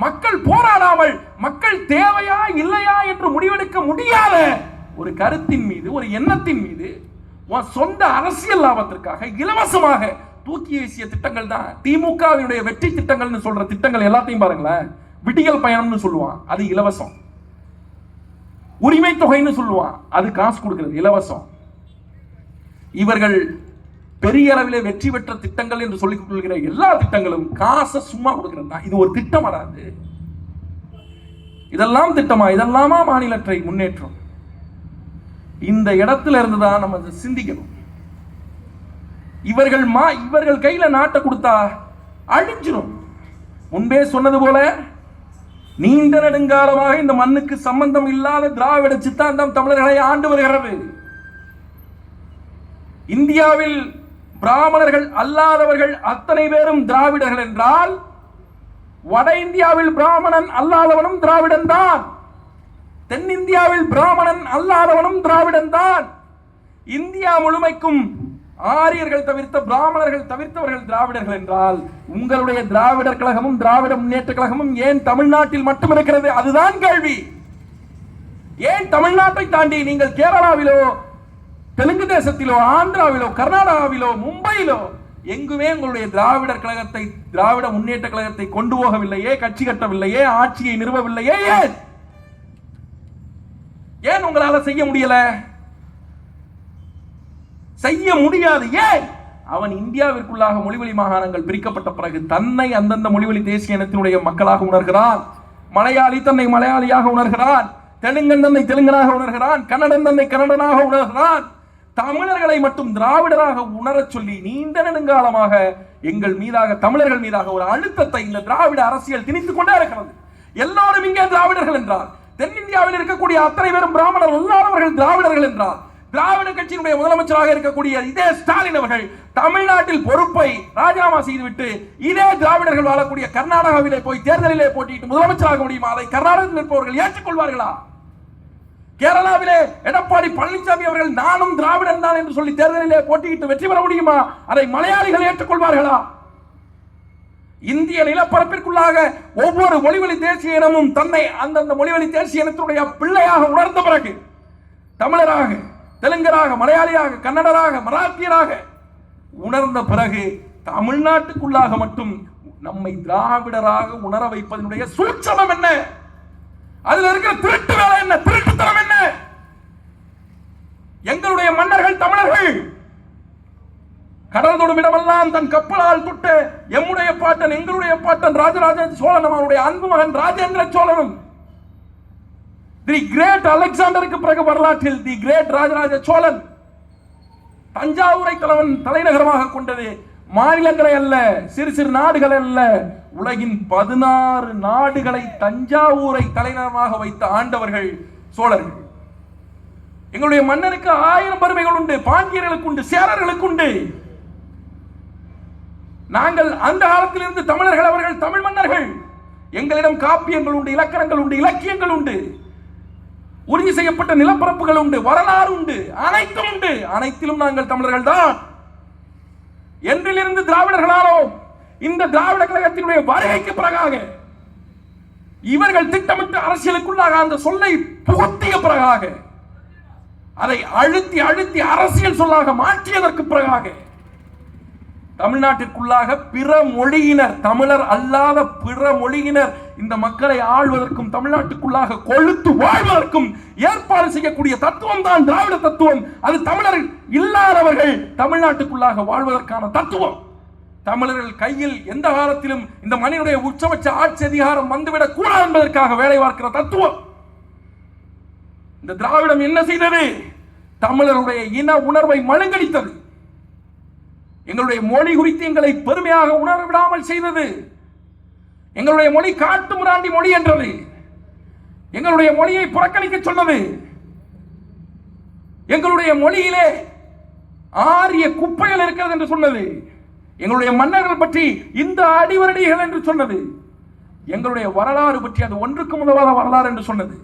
மக்கள் போராடாமல், மக்கள் தேவையா இல்லையா என்று முடிவெடுக்க முடியாத ஒரு கருத்தின் மீது, ஒரு எண்ணத்தின் மீது சொந்த அரசியல் லாபத்திற்காக இலவசமாக தூக்கி வீசிய திட்டங்கள் தான் திமுகவினுடைய வெற்றி திட்டங்கள்னு சொல்ற திட்டங்கள் எல்லாத்தையும் பாருங்களேன். விடியல் பயணம்னு சொல்லுவான், அது இலவசம். உரிமை தொகைன்னு சொல்லுவான், அது காசு கொடுக்கிறது, இலவசம். இவர்கள் பெரிய அளவிலே வெற்றி பெற்ற திட்டங்கள் என்று சொல்லிக் கொள்கிற எல்லா திட்டங்களும் காசை சும்மா கொடுக்கிறது தான். இது ஒரு திட்டம் வராது. இதெல்லாம் திட்டமா? இதெல்லாமா மாநிலத்தை முன்னேற்றம்? இந்த இடத்துல இருந்து தான் நம்ம சிந்திக்கணும். இவர்கள் கையில நாட்டை கொடுத்தா அழிஞ்சிடும். முன்பே சொன்னது போல நீண்ட நெடுங்காலமாக இந்த மண்ணுக்கு சம்பந்தம் இல்லாத திராவிட சித்தாந்தம் தமிழர்களை ஆண்டு வருகிறது. இந்தியாவில் பிராமணர்கள் அல்லாதவர்கள் அத்தனை பேரும் திராவிடர்கள் என்றால், வட இந்தியாவில் பிராமணன் அல்லாதவனும் திராவிடன் தான். தென்னிந்தியாவில் பிராமணன் அல்லாதவனும் திராவிடன் தான். இந்தியா முழுமைக்கும் ஆரியர்கள் தவிர்த்த பிராமணர்கள் தவிர்த்தவர்கள் திராவிடர்கள் என்றால், உங்களுடைய திராவிடர் கழகமும் திராவிட முன்னேற்ற கழகமும் ஏன் தமிழ்நாட்டில் மட்டும் இருக்கிறது? அதுதான் கேள்வி. ஏன் தமிழ்நாட்டை தாண்டி நீங்கள் கேரளாவிலோ, தெலுங்கு தேசத்திலோ, ஆந்திராவிலோ, கர்நாடகாவிலோ, மும்பையிலோ எங்குமே உங்களுடைய திராவிடர் கழகத்தை, திராவிட முன்னேற்ற கழகத்தை கொண்டு போகவில்லையே, கட்சி கட்டவில்லையே, ஆட்சியை நிறுவவில்லையே? ஏன் உங்களால செய்ய முடியல? செய்ய முடியாது. ஏன்? அவன் இந்தியாவிற்குள்ளாக மொழிவழி மாகாணங்கள் பிரிக்கப்பட்ட பிறகு தன்னை அந்தந்த மொழிவழி தேசிய இனத்தினுடைய மக்களாக உணர்கிறான். மலையாளி தன்னை மலையாளியாக உணர்கிறான். தெலுங்கன் தன்னை தெலுங்கனாக உணர்கிறான். கன்னடன் தன்னை கன்னடனாக உணர்கிறான். தமிழர்களை மட்டும் திராவிடராக உணரச் சொல்லி நீண்ட நெடுங்காலமாக எங்கள் மீதாக, தமிழர்கள் மீதாக ஒரு அழுத்தத்தை இந்த திராவிட அரசியல் திணித்துக் கொண்டே இருக்கிறது. எல்லாரும் இங்கே திராவிடர்கள் என்றார். தென்னிந்தியாவில் இருக்கக்கூடிய அத்தனை பேரும் பிராமணர்கள் அல்லாதவர்கள் திராவிடர்கள் என்றார். திராவிட கட்சியினுடைய முதலமைச்சராக இருக்கக்கூடிய இதே ஸ்டாலின் அவர்கள் தமிழ்நாட்டில் பொறுப்பை ராஜினாமா செய்துவிட்டு இதே திராவிடர்கள் வாழக்கூடிய கர்நாடகாவிலே போய் தேர்தலிலே போட்டியிட்டு முதலமைச்சராக முடியுமா? அதை கர்நாடகத்தில் இருப்பவர்கள் ஏற்றுக்கொள்வார்களா? கேரளாவிலே எடப்பாடி பழனிசாமி அவர்கள் நானும் திராவிடன் தான் என்று சொல்லி தேர்தலிலே போட்டியிட்டு வெற்றி பெற முடியுமா? அதை மலையாளிகள் ஏற்றுக்கொள்வார்களா? இந்திய நிலப்பரப்பிற்குள்ளாக ஒவ்வொரு மொழிவழி தேசிய இனமும் தன்னை அந்தந்த மொழிவழி தேசிய இனத்தினுடைய பிள்ளையாக உணர்ந்த பிறகு, தமிழராக, தெலுங்கராக, மலையாளியாக, கன்னடராக, மராத்தியராக உணர்ந்த பிறகு தமிழ்நாட்டுக்குள்ளாக மட்டும் நம்மை திராவிடராக உணர வைப்பதனுடைய சூட்சமம் என்ன? அதில் இருக்கிற திருட்டு வேலை என்ன? திருட்டுத்தனம் என்ன? எங்களுடைய மன்னர்கள் தமிழர்கள். கடல் தொடும் இடமெல்லாம் தன் கப்பலால் தொட்டு எம்முடைய பாட்டன், எங்களுடைய பாட்டன் ராஜராஜ சோழன், அவருடைய அன்பு மகன் ராஜேந்திர சோழனும், தி கிரேட் அலெக்சாண்டருக்கு பிறகு வரலாற்றில் தி கிரேட் ராஜராஜ சோழன் தஞ்சாவூரை தலைநகரமாக கொண்டது. மாநிலங்களை அல்ல, சிறு சிறு நாடுகள் அல்ல, உலகின் 16 நாடுகளை தஞ்சாவூரை தலைநகரமாக வைத்த ஆண்டவர்கள் சோழர்கள். எங்களுடைய மன்னருக்கு 1000 பெருமைகள் உண்டு. பாண்டியர்களுக்கு உண்டு, சேரர்களுக்கு உண்டு. நாங்கள் அந்த காலத்திலிருந்து தமிழர்கள், அவர்கள் தமிழ் மன்னர்கள். எங்களிடம் காப்பியங்கள் உண்டு, இலக்கணங்கள் உண்டு, இலக்கியங்கள் உண்டு, உறுதி செய்யப்பட்ட நிலப்பரப்புகள் உண்டு, வரலாறு உண்டு, அனைத்தும் உண்டு. அனைத்திலும் நாங்கள் தமிழர்கள் தான். என்றிலிருந்து திராவிடர்களாலோ இந்த திராவிட கழகத்தினுடைய வருகைக்கு பிறகாக இவர்கள் திட்டமிட்டு அரசியலுக்குள்ளாக அந்த சொல்லை புகுத்திய பிறகாக அதை அழுத்தி அழுத்தி அரசியல் சொல்லாக மாற்றியதற்கு பிறகாக தமிழ்நாட்டிற்குள்ளாக பிற மொழியினர், தமிழர் அல்லாத பிற மொழியினர் இந்த மக்களை ஆள்வதற்கும் தமிழ்நாட்டுக்குள்ளாக கொழுத்து வாழ்வதற்கும் ஏற்பாடு செய்யக்கூடிய தத்துவம் தான் திராவிட தத்துவம். அது தமிழர் இல்லாதவர்கள் தமிழ்நாட்டுக்குள்ளாக வாழ்வதற்கான தத்துவம். தமிழர்கள் கையில் எந்த காலத்திலும் இந்த மனிதனுடைய உச்சபட்ச ஆட்சி அதிகாரம் வந்துவிடக் கூடாது என்பதற்காக வேலை பார்க்கிற தத்துவம். இந்த திராவிடம் என்ன செய்தது? தமிழருடைய இன உணர்வை மழுங்கடித்தது. எங்களுடைய மொழி குறித்து எங்களை பெருமையாக உணர விடாமல் செய்தது. எங்களுடைய மொழி காட்டு மிராண்டி மொழி என்றது. எங்களுடைய மொழியை புறக்கணிக்க சொன்னது. எங்களுடைய மொழியிலே ஆரிய குப்பைகள் இருக்கிறது என்று சொன்னது. எங்களுடைய மன்னர்கள் பற்றி இந்த அடிவரடிகள் என்று சொன்னது. எங்களுடைய வரலாறு பற்றி அது ஒன்றுக்கு முதலாத வரலாறு என்று சொன்னது.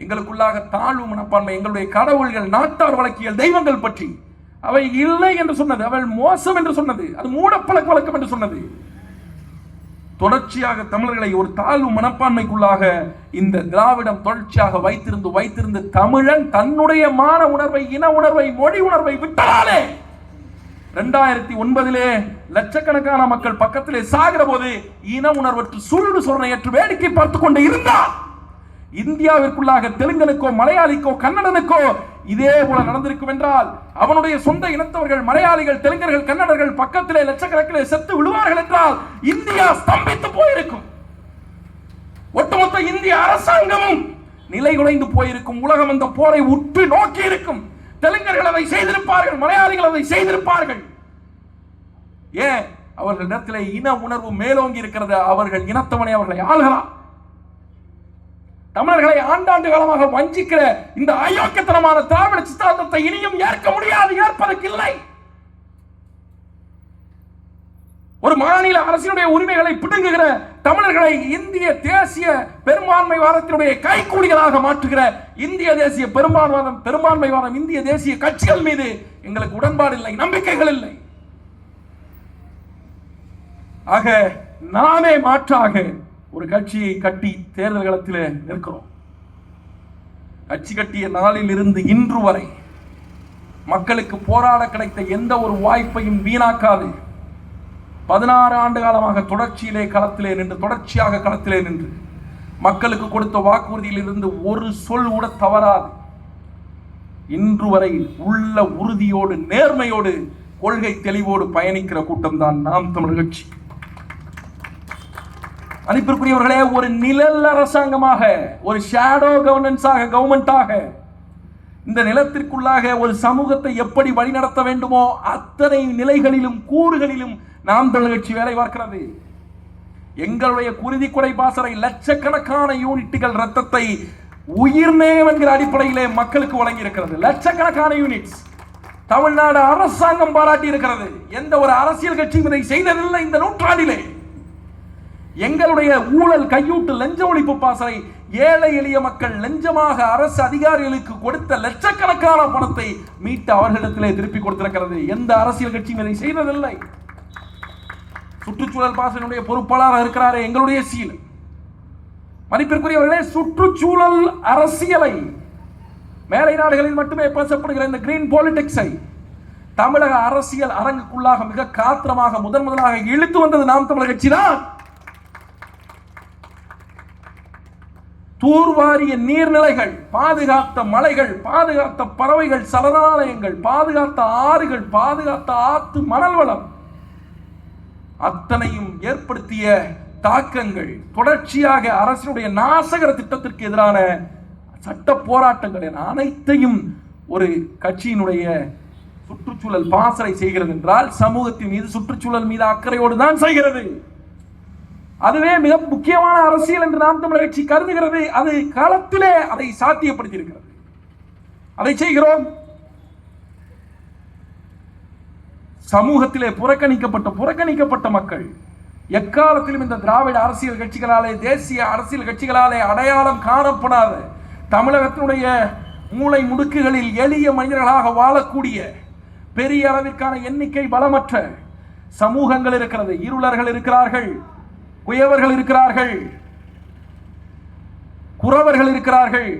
எங்களுக்குள்ளாக தாழ்வு மனப்பான்மை, எங்களுடைய கடவுள்கள், நாட்டார் வழக்கியல், தெய்வங்கள் பற்றி அவை இல்லை என்று சொன்னது. அவள் மோசம் என்று சொன்னது. அது மூடப்பழக்க வழக்கம் என்று சொன்னது. தொடர்ச்சியாக தமிழர்களை ஒரு தாழ்வு மனப்பான்மைக்குள்ளாக இந்த திராவிடம் தொடர்ச்சியாக வைத்திருந்து தமிழன் தன்னுடைய மான உணர்வை, இன உணர்வை, மொழி உணர்வை விட்டாலே 2009 லட்சக்கணக்கான மக்கள் பக்கத்திலே சாகிற போது இன உணர்வற்று சுருடு சொரணையற்று வேடிக்கை பார்த்துக் கொண்டு இருந்தார். இந்தியாவிற்குள்ளாக தெலுங்கனுக்கோ மலையாளிக்கோ கன்னடனுக்கோ இதே போல நடந்திருக்கும் என்றால் அவனுடைய சொந்த இனத்தவர்கள் மலையாளிகள், தெலுங்கர்கள், கன்னடர்கள் பக்கத்திலே லட்சக்கணக்கிலே செத்து விடுவார்கள் என்றால் இந்தியா ஸ்தம்பித்து போயிருக்கும். ஒட்டுமொத்த இந்திய அரசாங்கமும் நிலை குலைந்து போயிருக்கும். உலகம் அந்த போரை உற்று நோக்கி இருக்கும். தெலுங்கர்கள் அதை செய்திருப்பார்கள், மலையாளிகள் அதை செய்திருப்பார்கள். ஏன்? அவர்களிடத்திலே இன உணர்வு மேலோங்கி இருக்கிறது. அவர்கள் இனத்தவனை அவர்களை ஆள்கலாம். தமிழர்களை ஆண்டாண்டு காலமாக வஞ்சிக்கிற இந்த அயோக்கியத்தனமான திராவிட சித்தாந்தத்தை இனியும் ஏற்க முடியாது, ஏற்பதற்கு இல்லை. ஒரு மாநில அரசினுடைய உரிமைகளை பிடுங்குகிற தமிழர்களை இந்திய தேசிய பெரும்பான்மைவாதத்தினுடைய கைக்கூலிகளாக மாற்றுகிற இந்திய தேசிய பெரும்பான்மைவாதம் இந்திய தேசிய கட்சிகள் மீது எங்களுக்கு உடன்பாடு இல்லை, நம்பிக்கைகள் இல்லை. ஆக நாமே மாற்றாக ஒரு கட்சியை கட்டி தேர்தல் களத்தில் நிற்கிறோம். கட்சி கட்டிய நாளில் இருந்து இன்று வரை மக்களுக்கு போராட கிடைத்த எந்த ஒரு வாய்ப்பையும் வீணாக்காது 16 ஆண்டு காலமாக தொடர்ச்சியாக களத்திலே நின்று மக்களுக்கு கொடுத்த வாக்குறுதியில் இருந்து ஒரு சொல் கூட தவறாது இன்று வரை உள்ள உறுதியோடு, நேர்மையோடு, கொள்கை தெளிவோடு பயணிக்கிற கூட்டம் தான் நாம் தமிழர் கட்சி. அனுப்பிற்குரியவர்களே, ஒரு நிழல் அரசாங்கமாக, ஒரு ஷேடோ கவர்மெண்டாக இந்த நிலத்திற்குள்ளாக ஒரு சமூகத்தை எப்படி வழிநடத்த வேண்டுமோ அத்தனை நிலைகளிலும் கூறுகளிலும் நாம் தமிழர் கட்சி வேலை பார்க்கிறது. எங்களுடைய குருதி கொடை பாசறை லட்சக்கணக்கான யூனிட்டுகள் ரத்தத்தை உயிர்நேயம் என்கிற அடிப்படையிலே மக்களுக்கு வழங்கி இருக்கிறது. லட்சக்கணக்கான யூனிட்ஸ் தமிழ்நாடு அரசாங்கம் பாராட்டி இருக்கிறது. எந்த ஒரு அரசியல் கட்சியும் இதை செய்ததில்லை இந்த நூற்றாண்டிலே. எங்களுடைய ஊழல் கையூட்டு லஞ்ச ஒழிப்பு பாசறை ஏழை எளிய மக்கள் லஞ்சமாக அரசு அதிகாரிகளுக்கு கொடுத்த லட்சக்கணக்கான பணத்தை மீட்டு அவர்களிடத்திலே திருப்பி கொடுத்திருக்கிறது. எந்த அரசியல் கட்சியும் இதை செய்ததில்லை. சுற்றுச்சூழல் பாசறையினுடைய பொறுப்பாளராக இருக்கிறாரே எங்களுடைய சீல். மதிப்பிற்குரியவர்களே, சுற்றுச்சூழல் அரசியலை மேலை நாடுகளில் மட்டுமே பேசப்படுகிற இந்த கிரீன் பாலிடிக்ஸை தமிழக அரசியல் அரங்குக்குள்ளாக மிக காத்திரமாக முதலாக இழுத்து வந்தது நாம் தமிழர் கட்சி தான். தூர்வாரிய நீர்நிலைகள், பாதுகாத்த மலைகள், பாதுகாத்த பறவைகள், சரணாலயங்கள், பாதுகாத்த ஆறுகள், பாதுகாத்த ஆத்து மணல் வளம் அத்தனையும் ஏற்படுத்திய தாக்கங்கள், தொடர்ச்சியாக அரசினுடைய நாசகர திட்டத்திற்கு எதிரான சட்ட போராட்டங்கள் என அனைத்தையும் ஒரு கட்சியினுடைய சுற்றுச்சூழல் பாசறை செய்கிறது என்றால் சமூகத்தின் மீது, சுற்றுச்சூழல் மீது அக்கறையோடு தான் செய்கிறது. அதுவே மிக முக்கியமான அரசியல் என்று நாம் தமிழர் கட்சி கருதுகிறது. அது களத்திலே அதை சாத்தியப்படுத்தி இருக்கிறது. அதை செய்கிறோம். சமூகத்திலே புறக்கணிக்கப்பட்ட மக்கள் எக்காலத்திலும் இந்த திராவிட அரசியல் கட்சிகளாலே, தேசிய அரசியல் கட்சிகளாலே அடையாளம் காணப்படாத தமிழகத்தினுடைய மூளை முடுக்குகளில் எளிய மனிதர்களாக வாழக்கூடிய பெரிய அளவிற்கான எண்ணிக்கை பலமற்ற சமூகங்கள் இருக்கிறது. இருளர்கள் இருக்கிறார்கள், குயவர்கள் இருக்கிறார்கள், குறவர்கள் இருக்கிறார்கள்.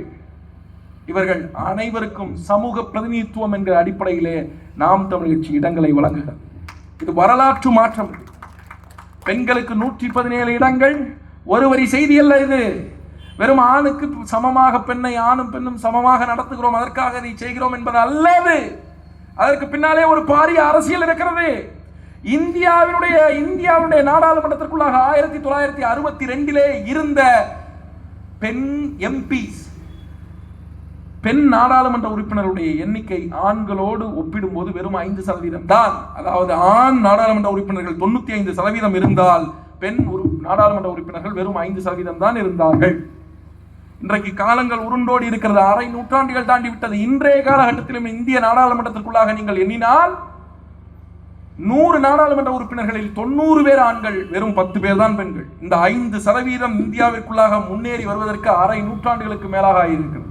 இவர்கள் அனைவருக்கும் சமூக பிரதிநிதித்துவம் என்கிற அடிப்படையிலே நாம் தமிழ் கட்சி இடங்களை வழங்குகிறது. இது வரலாற்று மாற்றம். பெண்களுக்கு 117 இடங்கள் ஒரு வரி செய்தி அல்ல. இது வெறும் ஆணுக்கு சமமாக பெண்ணை ஆணும் பெண்ணும் சமமாக நடத்துகிறோம், அதற்காக இதை செய்கிறோம் என்பது அல்லது அதற்கு பின்னாலே ஒரு பாரிய அரசியல் இருக்கிறது. இந்தியாவுடைய நாடாளுமன்றத்திற்குள்ளாக 1962 இருந்த பெண் எம்பிஸ், பெண் நாடாளுமன்ற உறுப்பினர்களுடைய எண்ணிக்கை ஆண்களோடு ஒப்பிடும்போது வெறும் 5% தான். அதாவது ஆண் நாடாளுமன்ற உறுப்பினர்கள் 95% இருந்தால் பெண் நாடாளுமன்ற உறுப்பினர்கள் வெறும் 5% தான் இருந்தார்கள். இன்றைக்கு காலங்கள் உருண்டோடி இருக்கிறது. அரை நூற்றாண்டுகள் தாண்டி விட்டது. இன்றைய காலகட்டத்திலும் இந்திய நாடாளுமன்றத்திற்குள்ளாக நீங்கள் எண்ணினால் 100 நாடாளுமன்ற உறுப்பினர்களில் 90 பேர் ஆண்கள், வெறும் 10 பேர் தான் பெண்கள். இந்த 5% இந்தியாவிற்குள்ளாக முன்னேறி வருவதற்கு அரை நூற்றாண்டுகளுக்கு மேலாக ஆகியிருக்கிறது.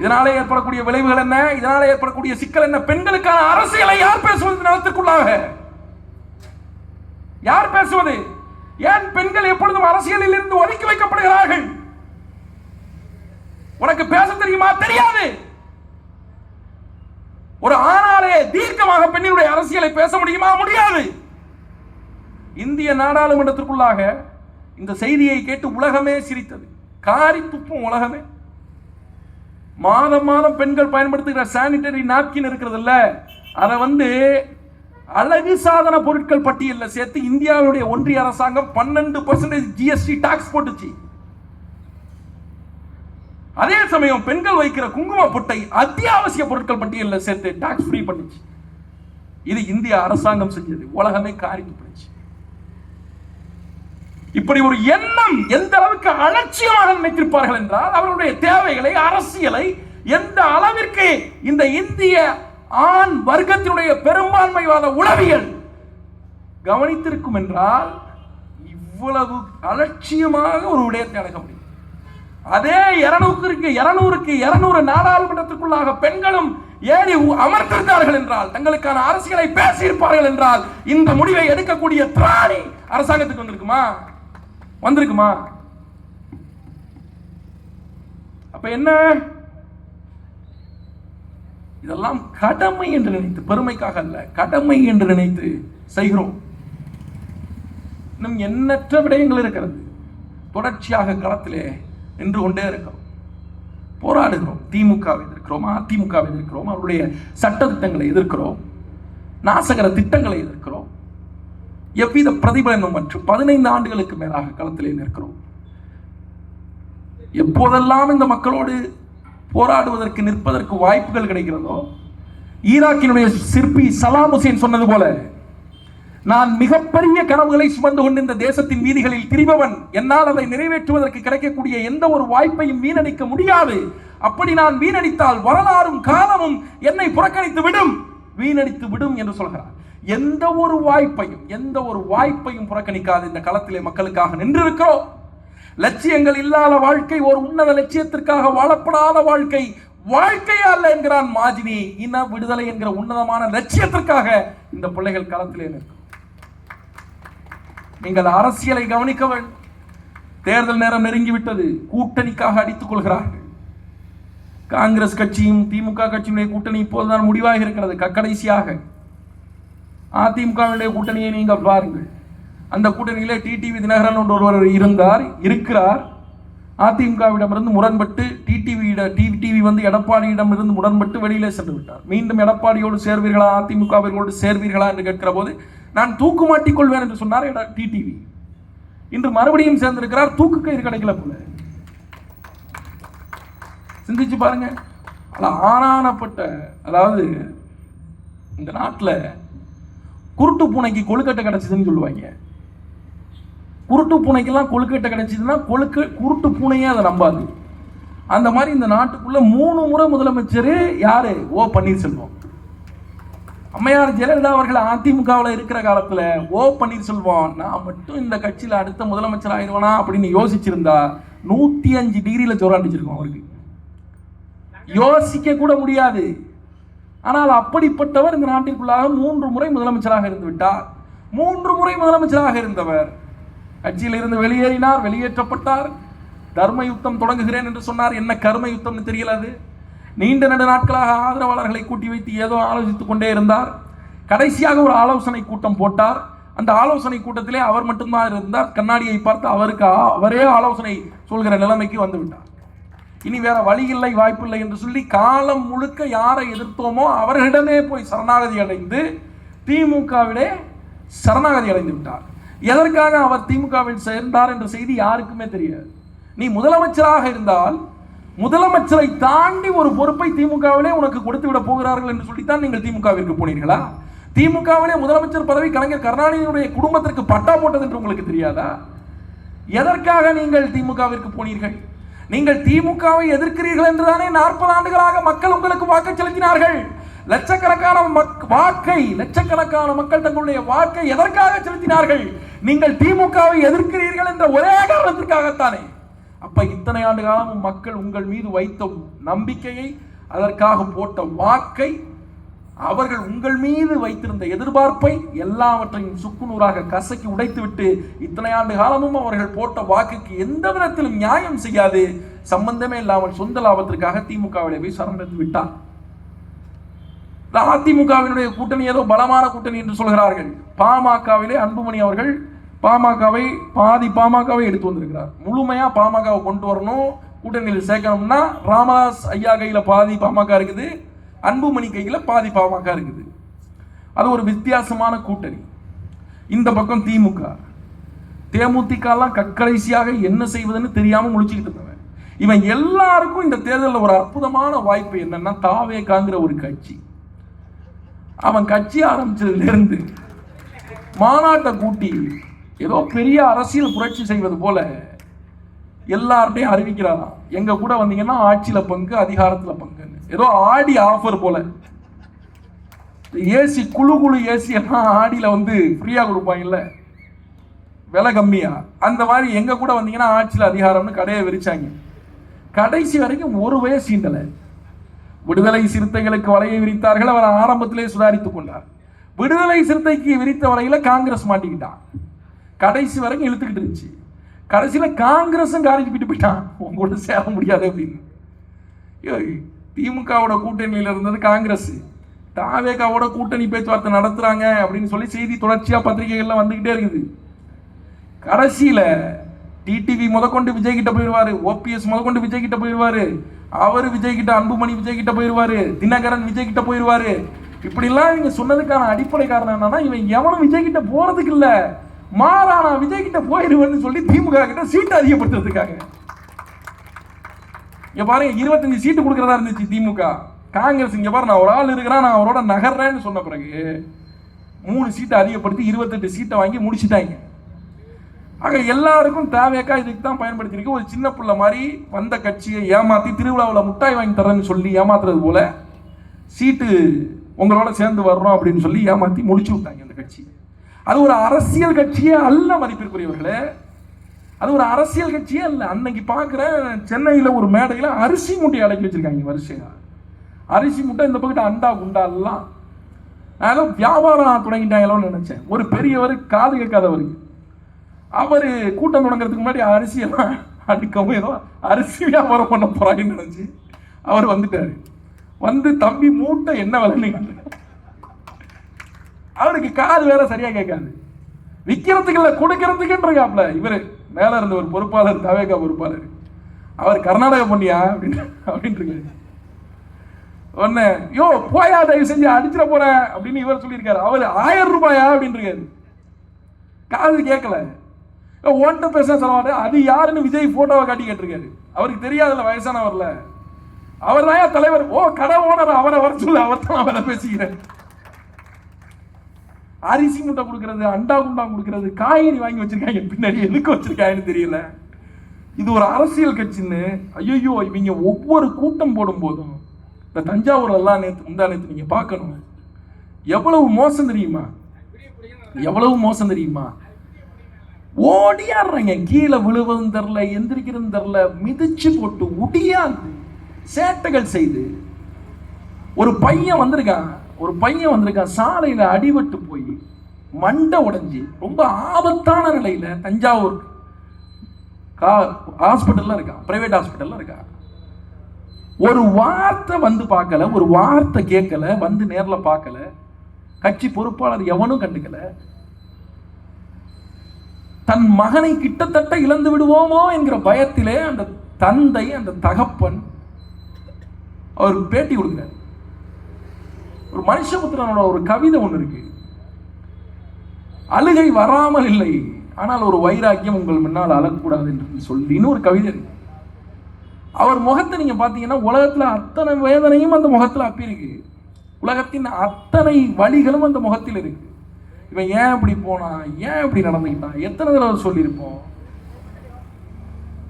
இதனாலே ஏற்படக்கூடிய விளைவுகள் என்ன? இதனாலே ஏற்படக்கூடிய சிக்கல் என்ன? பெண்களுக்கான அரசியலை யார் பேசுவது? நிலத்திற்குள்ளாக யார் பேசுவது? ஏன் பெண்கள் எப்பொழுதும் அரசியலில் இருந்து ஒதுக்கி வைக்கப்படுகிறார்கள்? உனக்கு பேச தெரியுமா? தெரியாது. ஒரு ஆணாலே தீர்க்கமாக பெண்ணினுடைய அரசியலை பேச முடியுமா? முடியாது. இந்திய நாடாளுமன்றத்திற்குள்ளாக இந்த செய்தியை கேட்டு உலகமே சிரித்தது. காரி துப்பும் உலகமே. மாதம் மாதம் பெண்கள் பயன்படுத்துகிற சானிட்டரி நாப்கின் இருக்கிறதுல்ல, அதை அழகு சாதன பொருட்கள் பட்டியலில் சேர்த்து இந்தியாவுடைய ஒன்றிய அரசாங்கம் 12% GST டாக்ஸ் போட்டுச்சு. அதே சமயம் பெண்கள் வைக்கிற குங்கும பொட்டை அத்தியாவசிய பொருட்கள் பட்டியலில் சேர்த்து டாக்ஸ் ஃப்ரீ பண்ணுச்சு. இது இந்திய அரசாங்கம் செஞ்சது. உலகமே காரி துப்புச்சு. இப்படி ஒரு எண்ணம் எந்த அளவுக்கு அலட்சியமாக நினைத்திருப்பார்கள் என்றால், அவர்களுடைய தேவைகளை, அரசியலை எந்த அளவிற்கு இந்த இந்திய ஆண் வர்க்கத்தினுடைய பெரும்பான்மைவாத உளவியல் கவனித்திருக்கும் என்றால் இவ்வளவு அலட்சியமாக ஒரு விடயத்தை அணுக முடியும். அதே 200 நாடாளுமன்றத்திற்குள்ளாக பெண்களும் ஏறி அமர்ந்திருந்தார்கள் என்றால், தங்களுக்கான அரசியலை பேசியிருப்பார்கள் என்றால், இந்த முடிவை எடுக்கக்கூடிய திராணி அரசாங்கத்துக்கு வந்திருக்குமா? அப்ப என்ன? இதெல்லாம் கடமை என்று நினைத்து, பெருமைக்காக அல்ல, கடமை என்று நினைத்து செய்கிறோம். இன்னும் எண்ணற்ற விடயங்கள் இருக்கிறது. தொடர்ச்சியாக களத்திலே நின்று கொண்டே இருக்கிறோம், போராடுகிறோம். திமுகவை எதிர்க்கிறோம், அதிமுகவை எதிர்க்கிறோம், அவருடைய சட்ட திட்டங்களை எதிர்க்கிறோம், நாசகர திட்டங்களை எதிர்க்கிறோம். எவ்வித பிரதிபலனும் மற்றும் 15 ஆண்டுகளுக்கு மேலாக களத்திலே நிற்கிறோம். எப்போதெல்லாம் இந்த மக்களோடு போராடுவதற்கு நிற்பதற்கு வாய்ப்புகள் கிடைக்கிறதோ, ஈராக்கினுடைய சிற்பி சலாம் ஹுசேன் சொன்னது போல, நான் மிகப்பெரிய கனவுகளை சுமந்து கொண்டு இந்த தேசத்தின் வீதிகளில் திரிபவன், என்னால் அதை நிறைவேற்றுவதற்கு கிடைக்கக்கூடிய எந்த ஒரு வாய்ப்பையும் வீணடிக்க முடியாது. அப்படி நான் வீணடித்தால் வரலாறும் காலமும் என்னை புறக்கணித்து விடும், வீணடித்து விடும் என்று சொல்கிறார். எந்த ஒரு வாய்ப்பையும் புறக்கணிக்காது இந்த களத்திலே மக்களுக்காக நின்றிருக்கிறோம். லட்சியங்கள் இல்லாத வாழ்க்கை ஒரு உன்னத லட்சியத்திற்காக வாழப்படாத வாழ்க்கை அல்ல என்கிறான் மாஜினி. இன விடுதலை என்கிற உன்னதமான லட்சியத்திற்காக இந்த பிள்ளைகள் களத்திலே நிற்கும். நீங்கள் அரசியலை கவனிக்க வேண்டும். தேர்தல் நேரம் நெருங்கிவிட்டது. கூட்டணிக்காக அடித்துக் கொள்கிறார்கள். காங்கிரஸ் கட்சியும் திமுக கட்சியுடைய கூட்டணி இப்போதுதான் முடிவாக இருக்கிறது. கடைசியாக அதிமுகவுடைய கூட்டணியை நீங்கள் பாருங்கள். அந்த கூட்டணியிலே டிடிவி தினகரன் ஒருவர் இருக்கிறார். அதிமுகவிடமிருந்து முரண்பட்டு டிடிவி எடப்பாடியிடமிருந்து முரண்பட்டு வெளியிலே சென்று விட்டார். மீண்டும் எடப்பாடியோடு சேர்வீர்களா, அதிமுகவோடு சேர்வீர்களா என்று கேட்கிற போது நான் தூக்கு மாட்டிக் கொள்வேன் என்று சொன்னார் டிடிவி. இன்று மறுபடியும் சேர்ந்திருக்கிறார். தூக்கு கயிறு கிடைக்கல போல. சிந்திச்சு பாருங்க. ஆனானப்பட்ட, அதாவது இந்த நாட்டில் குருட்டு பூனைக்கு கொழுக்கட்டை கிடைச்சதுன்னு சொல்லுவாங்க. குருட்டு பூனைக்கெல்லாம் கொழுக்கட்டை கிடைச்சதுன்னா குருட்டு பூனையே அதை நம்பாது. அந்த மாதிரி இந்த நாட்டுக்குள்ள 3 முறை முதலமைச்சர் யாரு? ஓ பன்னீர்செல்வம். அம்மையார் ஜெயலலிதா அவர்கள் அதிமுகவில் இருக்கிற காலத்தில் ஓ பன்னீர்செல்வம் நான் மட்டும் இந்த கட்சியில் அடுத்த முதலமைச்சர் ஆயிடுவானா அப்படின்னு யோசிச்சிருந்தா 105 டிகிரியில் ஜோரம் அடிச்சிருக்கோம். அவருக்கு யோசிக்க கூட முடியாது. ஆனால் அப்படிப்பட்டவர் இந்த நாட்டிற்குள்ளாக 3 முறை முதலமைச்சராக இருந்து விட்டார். 3 முறை முதலமைச்சராக இருந்தவர் கட்சியில் இருந்து வெளியேறினார், வெளியேற்றப்பட்டார். தர்ம யுத்தம் தொடங்குகிறேன் என்று சொன்னார். என்ன கர்ம யுத்தம்னு தெரியல. அது நீண்ட நெடு நாட்களாக ஆதரவாளர்களை கூட்டி வைத்து ஏதோ ஆலோசித்துக் கொண்டே இருந்தார். கடைசியாக ஒரு ஆலோசனை கூட்டம் போட்டார். அந்த ஆலோசனை கூட்டத்திலே அவர் மட்டும்தான் இருந்தார். கண்ணாடியை பார்த்து அவரே ஆலோசனை சொல்கிற நிலைமைக்கு வந்து விட்டார். இனி வேற வழி இல்லை, வாய்ப்பில்லை என்று சொல்லி காலம் முழுக்க யாரை எதிர்த்தோமோ அவர்களிடமே போய் சரணாகதி அடைந்து திமுகவிலே சரணாகதி அடைந்து விட்டார். எதற்காக அவர் திமுகவில் சேர்ந்தார் என்ற செய்தி யாருக்குமே தெரியாது. நீ முதலமைச்சராக இருந்தால் முதலமைச்சரை தாண்டி ஒரு பொறுப்பை திமுகவிலே உனக்கு கொடுத்து விட போகிறார்கள் என்று சொல்லித்தான் நீங்கள் திமுகவிற்கு போனீர்களா? திமுகவிலே முதலமைச்சர் பதவி கலைஞர் கருணாநிதியுடைய குடும்பத்திற்கு பட்டா போட்டது என்று உங்களுக்கு தெரியாதா? எதற்காக நீங்கள் திமுகவிற்கு போனீர்கள்? நீங்கள் திமுகவை எதிர்க்கிறீர்கள் என்றுதானே 40 ஆண்டுகளாக மக்கள் உங்களுக்கு வாக்கு செலுத்தினார்கள். லட்சக்கணக்கான மக்கள் தங்களுடைய வாக்கை எதற்காக செலுத்தினார்கள்? நீங்கள் திமுகவை எதிர்க்கிறீர்கள் என்ற ஒரே காரணத்திற்காகத்தானே. அப்ப இத்தனை ஆண்டு காலமும் மக்கள் உங்கள் மீது வைத்த நம்பிக்கையை, அதற்காக போட்ட வாக்கை, அவர்கள் உங்கள் மீது வைத்திருந்த எதிர்பார்ப்பை எல்லாவற்றையும் சுக்குநூறாக கசக்கி உடைத்துவிட்டு இத்தனை ஆண்டு காலமும் அவர்கள் போட்ட வாக்குக்கு எந்த விதத்திலும் நியாயம் செய்யாது, சம்பந்தமே இல்லாமல் சொந்த லாபத்திற்காக திமுகவிலே போய் சரணடைந்து விட்டார். அதிமுகவினுடைய கூட்டணி ஏதோ பலமான கூட்டணி என்று சொல்கிறார்கள். பாமகவிலே அன்புமணி அவர்கள் பாமகவை எடுத்து வந்திருக்கிறார். முழுமையா பாமகவை கொண்டு வரணும், கூட்டணியில் சேர்க்கணும்னா ராமதாஸ் ஐயா கையில பாதி பாமக இருக்குது, அன்புமணி கையில பாதி பாமக இருக்குது. அது ஒரு வித்தியாசமான கூட்டணி. இந்த பக்கம் திமுக, தேமுதிக எல்லாம் கடைசியாக என்ன செய்வதுன்னு தெரியாம முழிச்சுக்கிட்டு இருந்தவன். இவன் எல்லாருக்கும் இந்த தேர்தலில் ஒரு அற்புதமான வாய்ப்பு என்னன்னா, தாவேகாங்கிற ஒரு கட்சி, அவன் கட்சி ஆரம்பிச்சதுல இருந்து மாநாட்டை கூட்டி ஏதோ பெரிய அரசியல் புரட்சி செய்வது போல எல்லார்ட்டையும் அறிவிக்கிறாராம், எங்க கூட வந்தீங்கன்னா ஆட்சியில பங்கு, அதிகாரத்துல பங்குன்னு. ஏதோ ஆடி ஆஃபர் போல. ஏசி குழு ஏசி எல்லாம் ஆடியில வந்து ஃப்ரீயா கொடுப்பாங்கல்ல, விலை கம்மியா. அந்த மாதிரி எங்க கூட வந்தீங்கன்னா ஆட்சியில் அதிகாரம்னு கடையை விரிச்சாங்க. கடைசி வரைக்கும் ஒரு வய சீண்டலை. விடுதலை சிறுத்தைகளுக்கு வலையை விரித்தார்கள், அவர் ஆரம்பத்திலே சுதாரித்துக் கொண்டார். விடுதலை சிறுத்தைக்கு விரித்த வலையில காங்கிரஸ் மாட்டிக்கிட்டான். கடைசி வரைக்கும் இழுத்துக்கிட்டு இருந்துச்சு. கடைசியில காங்கிரஸும் காலேஜ் போயிட்டான், உங்களோட சேர முடியாது அப்படின்னு. திமுகவோட கூட்டணியில் இருந்தது காங்கிரஸ், தாவேகாவோட கூட்டணி பேச்சுவார்த்தை நடத்துறாங்க அப்படின்னு சொல்லி செய்தி தொடர்ச்சியா பத்திரிகைகள்ல வந்துகிட்டே இருக்குது. கடைசியில டிடிவி முதற்கொண்டு விஜய் கிட்ட போயிடுவாரு, ஓபிஎஸ் முதற்கொண்டு விஜய் கிட்ட போயிடுவாரு, அவர் விஜய் கிட்ட, அன்புமணி விஜய் கிட்ட போயிடுவாரு, தினகரன் விஜய் கிட்ட போயிடுவாரு. இப்படிலாம் நீங்க சொன்னதுக்கான அடிப்படை காரணம் என்னன்னா, இவன் எவனும் விஜய் கிட்ட போறதுக்கு இல்ல, மாறானா விஜய் கிட்ட போயிடுவேன்னு சொல்லி திமுக கிட்ட சீட்டு அதிகப்படுத்துறதுக்காக. இங்க பாருங்க, 25 சீட்டு கொடுக்கறதா இருந்துச்சு திமுக. காங்கிரஸ் இங்க பாரு, நான் ஒரு ஆள் இருக்கிறான், நான் அவரோட நகர்றேன்னு சொன்ன பிறகு 3 சீட்டை அதிகப்படுத்தி 28 சீட்டை வாங்கி முடிச்சுட்டாங்க. ஆக எல்லாருக்கும் தாவேகா இதுக்கு தான் பயன்படுத்திருக்கு. ஒரு சின்ன பிள்ளை மாதிரி வந்த கட்சியை ஏமாத்தி திருவிழாவில் முட்டாய் வாங்கி தரேன்னு சொல்லி ஏமாத்துறது போல, சீட்டு உங்களோட சேர்ந்து வர்றோம் அப்படின்னு சொல்லி ஏமாத்தி முடிச்சு விட்டாங்க அந்த கட்சி. அது ஒரு அரசியல் கட்சியே அல்ல மதிப்பிற்குரியவர்களே, அது ஒரு அரசியல் கட்சியே அல்ல. அன்னைக்கு பார்க்குறேன், சென்னையில் ஒரு மேடையில் அரிசி மூட்டையை அடக்கி வச்சிருக்காங்க வரிசையா. அரிசி மூட்டை இந்த பக்கத்து அண்டா குண்டா எல்லாம். நான் ஏதோ வியாபாரம் தொடங்கிட்டாங்களோன்னு நினைச்சேன். ஒரு பெரியவர், காது கேட்காதவருக்கு, அவர் கூட்டம் தொடங்குறதுக்கு முன்னாடி அரிசியெல்லாம் அடுக்கவும் ஏதோ அரிசி வியாபாரம் பண்ண போறாங்கன்னு நினைச்சு அவர் வந்துட்டாரு. வந்து தம்பி மூட்டை என்ன விலைன்னு, அவருக்கு காது வேற சரியா கேட்காது, விற்கிறதுக்கு இல்லை கொடுக்கறதுக்குன்றாப்ல. இவரு மேல இருந்த ஒரு பொறுப்பாளர், தாவேகா பொறுப்பாளர், அவர் கர்நாடக பண்ணியா அப்படின்னு இருக்காரு. ஒன்னு யோ போயா, தயவு செஞ்சு அடிச்சிட போறேன் அப்படின்னு இவர் சொல்லியிருக்காரு. அவர் 1000 ரூபாயா அப்படின்னு இருக்காரு. காது கேட்கல, ஓட்ட பேச சொல்ல, அது யாருன்னு விஜய் போட்டோவை காட்டி கேட்டிருக்காரு. அவருக்கு தெரியாதுல்ல, வயசானவர்ல, அவர் தான் தலைவர். ஓ கடை ஓனர், அவரை வர சொல்ல, அவர் தான் அவரை பேசிக்கிறேன். அரிசி மூட்டை கொடுக்கறது, அண்டா குண்டா கொடுக்கறது, காய்கறி வாங்கி வச்சிருக்காங்க பின்னாடி, எதுக்கு வச்சிருக்காங்கன்னு தெரியல. இது ஒரு அரசியல் கட்சின்னு. ஐயோ, இவங்க ஒவ்வொரு கூட்டம் போடும் போதும், இந்த தஞ்சாவூர்ல எல்லாம் நேற்று நீங்க பார்க்கணும், எவ்வளவு மோசம் தெரியுமா, எவ்வளவு மோசம் தெரியுமா. ஓடியாடுறாங்க, கீழே விழுவதும் தெரில, எந்திரிக்கிறதும் தெரில, மிதிச்சு போட்டு உடியாது சேட்டைகள் செய்து ஒரு பையன் வந்திருக்கான் சாலையில அடிபட்டு போய் மண்டை உடைஞ்சி ரொம்ப ஆபத்தான நிலையில தஞ்சாவூர் ஹாஸ்பிட்டல்ல இருக்கான், பிரைவேட் ஹாஸ்பிட்டல்ல இருக்கான். ஒரு வார்த்தை வந்து பார்க்கல, ஒரு வார்த்தை கேட்கல, வந்து நேர்ல பார்க்கல, கட்சி பொறுப்பாளர் எவனும் கண்டுக்கல. தன் மகனை கிட்டத்தட்ட இழந்து விடுவோமோ என்கிற பயத்திலே அந்த தந்தை, அந்த தகப்பன் அவர் பேட்டி கொடுக்கிறார். ஒரு மனுஷபுத்திரனோட ஒரு கவிதை ஒன்று இருக்கு. அழுகை வராமல் இல்லை, ஆனால் ஒரு வைராக்கியம் உங்கள் முன்னால் அழக்கூடாது என்று சொல்லின்னு ஒரு கவிதை இருக்கு. அவர் முகத்தை நீங்க பாத்தீங்கன்னா உலகத்துல அத்தனை வேதனையும் அந்த முகத்துல அப்பி இருக்கு. உலகத்தின் அத்தனை வழிகளும் அந்த முகத்தில் இருக்கு. இவன் ஏன் இப்படி போனா, ஏன் இப்படி நடந்துக்கிட்டான், எத்தனை தடவை சொல்லியிருப்போம்.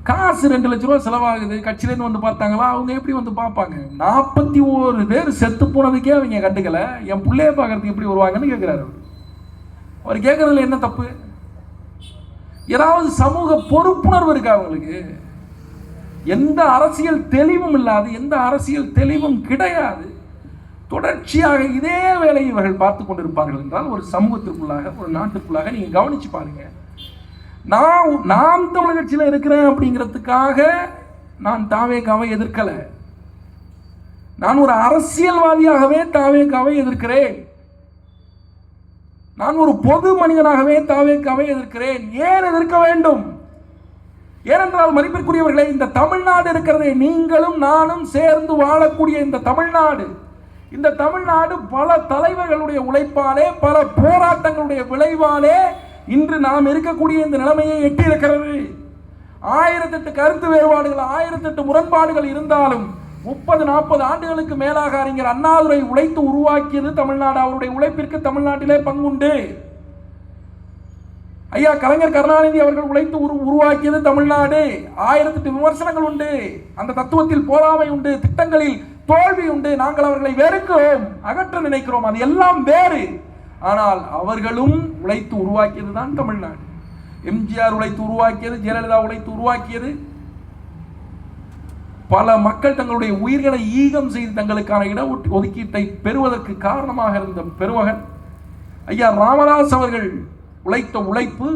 காசு 2 லட்சம் ரூபாய் செலவாகுது, கட்சியிலேருந்து வந்து பார்த்தாங்களா, அவங்க எப்படி வந்து பார்ப்பாங்க? 41 பேர் செத்து போனதுக்கே அவங்க கண்டுக்கல, என் பிள்ளைய பார்க்கறதுக்கு எப்படி வருவாங்கன்னு கேட்கிறாரு. அவர் கேட்கறதுல என்ன தப்பு? ஏதாவது சமூக பொறுப்புணர்வு இருக்கா அவங்களுக்கு? எந்த அரசியல் தெளிவும் இல்லாது, எந்த அரசியல் தெளிவும் கிடையாது. தொடர்ச்சியாக இதே வேலையை இவர்கள் பார்த்து கொண்டிருப்பார்கள் என்றால் ஒரு சமூகத்திற்குள்ளாக, ஒரு நாட்டுக்குள்ளாக நீங்க கவனிச்சு பாருங்க. நான் தமிழர் கட்சியில் இருக்கிறேன் அப்படிங்கிறதுக்காக நான் தாவேகாவை எதிர்க்கல. நான் ஒரு அரசியல்வாதியாகவே தாவேகாவை எதிர்க்கிறேன். நான் ஒரு பொது மனிதனாகவே தாவேகாவை எதிர்க்கிறேன். ஏன் எதிர்க்க வேண்டும்? ஏனென்றால் மதிப்பிற்குரியவர்களே, இந்த தமிழ்நாடு இருக்கிறதே, நீங்களும் நானும் சேர்ந்து வாழக்கூடிய இந்த தமிழ்நாடு பல தலைவர்களுடைய உழைப்பாலே, பல போராட்டங்களுடைய விளைவாலே இன்று நாம் இருக்கக்கூடிய இந்த நிலைமையை எட்டியிருக்கிறது. 1008 கருத்து வேறுபாடுகள், 1008 முரண்பாடுகள் இருந்தாலும் 30-40 ஆண்டுகளுக்கு மேலாக அறிஞர் அண்ணாதுரை உழைத்து உருவாக்கியது தமிழ்நாடு. அவருடைய உழைப்பிற்கு தமிழ்நாட்டிலே பங்குண்டு. ஐயா கலைஞர் கருணாநிதி அவர்கள் உழைத்து உருவாக்கியது தமிழ்நாடு. 1008 விமர்சனங்கள் உண்டு, அந்த தத்துவத்தில் போராமை உண்டு, திட்டங்களில் தோல்வி உண்டு. நாங்கள் அவர்களை வெறுக்கிறோம், அகற்ற நினைக்கிறோம், அது எல்லாம் வேறு. ஆனால் அவர்களும் உழைத்து உருவாக்கியது தான் தமிழ்நாடு. எம்ஜிஆர் உழைத்து உருவாக்கியது, ஜெயலலிதா உழைத்து உருவாக்கியது. பல மக்கள் தங்களுடைய உயிர்களை ஈகம் செய்து தங்களுக்கான இட ஒதுக்கீட்டை பெறுவதற்கு காரணமாக இருந்த பெருமகன் ஐயா ராமதாஸ் அவர்கள் உழைத்த உழைப்பு,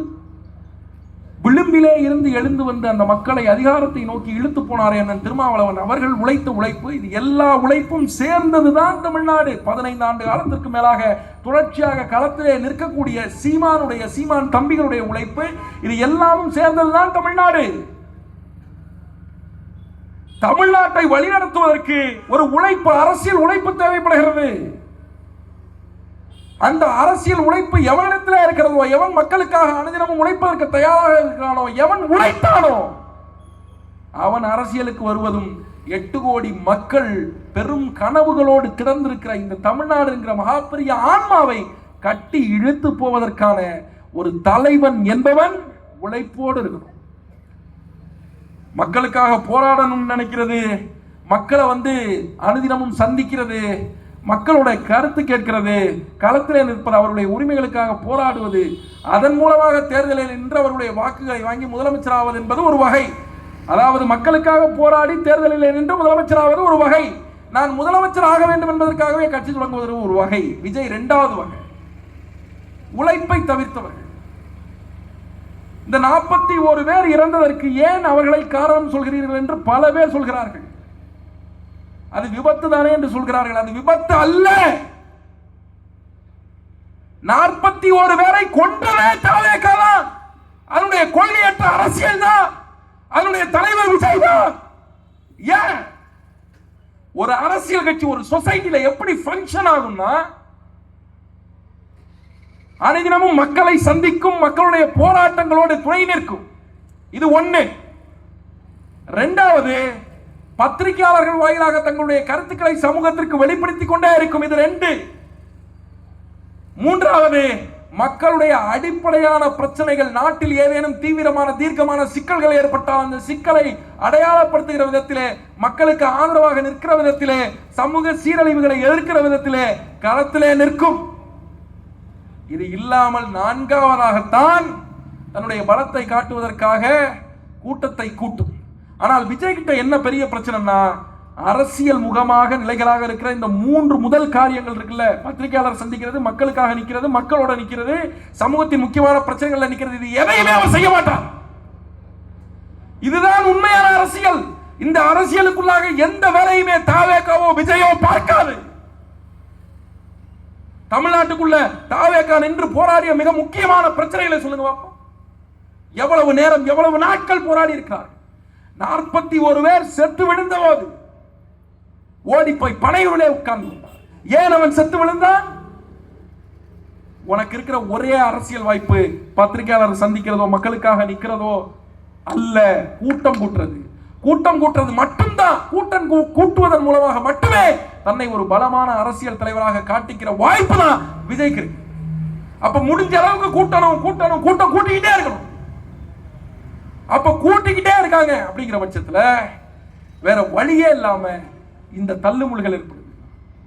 விளிம்பிலே இருந்து எழுந்து வந்த அந்த மக்களை அதிகாரத்தை நோக்கி இழுத்து போனாரே அண்ணன் திருமாவளவன் அவர்கள் உழைத்த உழைப்பு, இது எல்லா உழைப்பும் சேர்ந்ததுதான் தமிழ்நாடு. 15 ஆண்டு காலத்திற்கு மேலாக தொடர்ச்சியாக களத்திலே நிற்கக்கூடிய சீமான் தம்பிகளுடைய உழைப்பு, இது எல்லாமும் சேர்ந்ததுதான் தமிழ்நாடு. தமிழ்நாட்டை வழிநடத்துவதற்கு ஒரு உழைப்பு, அரசியல் உழைப்பு தேவைப்படுகிறது. அந்த அரசியல் உழைப்பு எவனிடத்தில் இருக்கிறதோ, எவன் மக்களுக்காக அனுதினமும் உழைப்பதற்கு தயாராக இருக்கிறானோ, எவன் உழைத்தானோ அவன் அரசியலுக்கு வருவதும் 8 கோடி மக்கள் பெரும் கனவுகளோடு கிடந்திருக்கிற இந்த தமிழ்நாடு என்கிற மகாபெரிய ஆன்மாவை கட்டி இழுத்து போவதற்கான ஒரு தலைவன் என்பவன் உழைப்போடு இருக்கணும். மக்களுக்காக போராடணும் நினைக்கிறது, மக்களை அனுதினமும் சந்திக்கிறது, மக்களுடைய கருத்து கேட்கிறது, களத்திலே நிற்பது, அவருடைய உரிமைகளுக்காக போராடுவது, அதன் மூலமாக தேர்தலில் நின்று அவருடைய வாக்குகளை வாங்கி முதலமைச்சராவது என்பது ஒரு வகை. அதாவது மக்களுக்காக போராடி தேர்தலில் நின்று முதலமைச்சராவது ஒரு வகை. நான் முதலமைச்சர் ஆக வேண்டும் என்பதற்காகவே கட்சி தொடங்குவது ஒரு வகை. விஜய் 2வது வகை, உழைப்பை தவிர்த்தவர்கள். இந்த 41 பேர் இறந்ததற்கு ஏன் அவர்களை காரணம் சொல்கிறீர்கள் என்று பல பேர் சொல்கிறார்கள். அது விபத்து தானே என்று சொல்கிறார்கள். அது விபத்து அல்ல. 41 பேரை கொன்றவே தாவேகா தான். அதனுடைய கொள்கையற்ற அரசியல் தான், அதனுடைய தலைவர் விஜய் தான். ஏன் ஒரு அரசியல் கட்சி ஒரு சொசைட்டில எப்படி ஃபங்க்ஷன் ஆகும்னா, அனைதினமும் மக்களை சந்திக்கும், மக்களுடைய போராட்டங்களோடு துணை நிற்கும். இது 1. 2வது, பத்திரிகையாளர்கள் வாயிலாக தங்களுடைய கருத்துக்களை சமூகத்திற்கு வெளிப்படுத்திக் கொண்டே இருக்கும். இது 2. 3வது, மக்களுடைய அடிப்படையான பிரச்சனைகள், நாட்டில் ஏதேனும் தீவிரமான தீர்க்கமான சிக்கல்கள் ஏற்பட்டால் அந்த சிக்கலை அடையாளப்படுத்துகிற விதத்திலே, மக்களுக்கு ஆதரவாக நிற்கிற விதத்திலே, சமூக சீரழிவுகளை எதிர்க்கிற விதத்திலே களத்திலே நிற்கும். இது இல்லாமல் 4வதாகத்தான் தன்னுடைய பலத்தை காட்டுவதற்காக கூட்டத்தை கூட்டும். ஆனால் விஜய் கிட்ட என்ன பெரிய பிரச்சனைனா, அரசியல் முகமாக நிலைகளாக இருக்கிற இந்த 3 முதல் காரியங்கள் இருக்குல்ல, பத்திரிகையாளர் சந்திக்கிறது, மக்களுக்காக நிற்கிறது, மக்களோட நிற்கிறது, சமூகத்தின் முக்கியமான பிரச்சனைகள்ல நிற்கிறது, இது எதையுமே அவர் செய்ய மாட்டார். இதுதான் உண்மையான அரசியல். இந்த அரசியலுக்குள்ளாக எந்த வேலையுமே தாவேகாவோ விஜயோ பார்க்காது. தமிழ்நாட்டுக்குள்ள தாவேகா நின்று போராடிய மிக முக்கியமான பிரச்சனைகளை சொல்லுங்க பாப்போம். எவ்வளவு நேரம், எவ்வளவு நாட்கள் போராடி இருக்கிறார். 41 பேர் செத்து விழுந்த போது ஓடி போய் பனையூரிலே உட்கார்ந்து. ஏன் அவன் செத்து விழுந்தான்? உனக்கு இருக்கிற ஒரே அரசியல் வாய்ப்பு பத்திரிகையாளர் சந்திக்கிறதோ மக்களுக்காக நிற்கிறதோ அல்ல, கூட்டம் கூட்டுறது. கூட்டம் கூட்டுறது மட்டும்தான். கூட்டம் கூட்டுவதன் மூலமாக மட்டுமே தன்னை ஒரு பலமான அரசியல் தலைவராக காட்டிக்கிற வாய்ப்பு தான் விஜய்க்கு. அப்ப முடிஞ்ச அளவுக்கு கூட்டணும் கூட்டணும் கூட்டம் கூட்டிக்கிட்டே இருக்கணும். அப்ப கூட்டிக்கிட்டே இருக்காங்க. அப்படிங்கிற பட்சத்துல வேற வழியே இல்லாம இந்த தள்ளுமுள்கள் ஏற்படுது.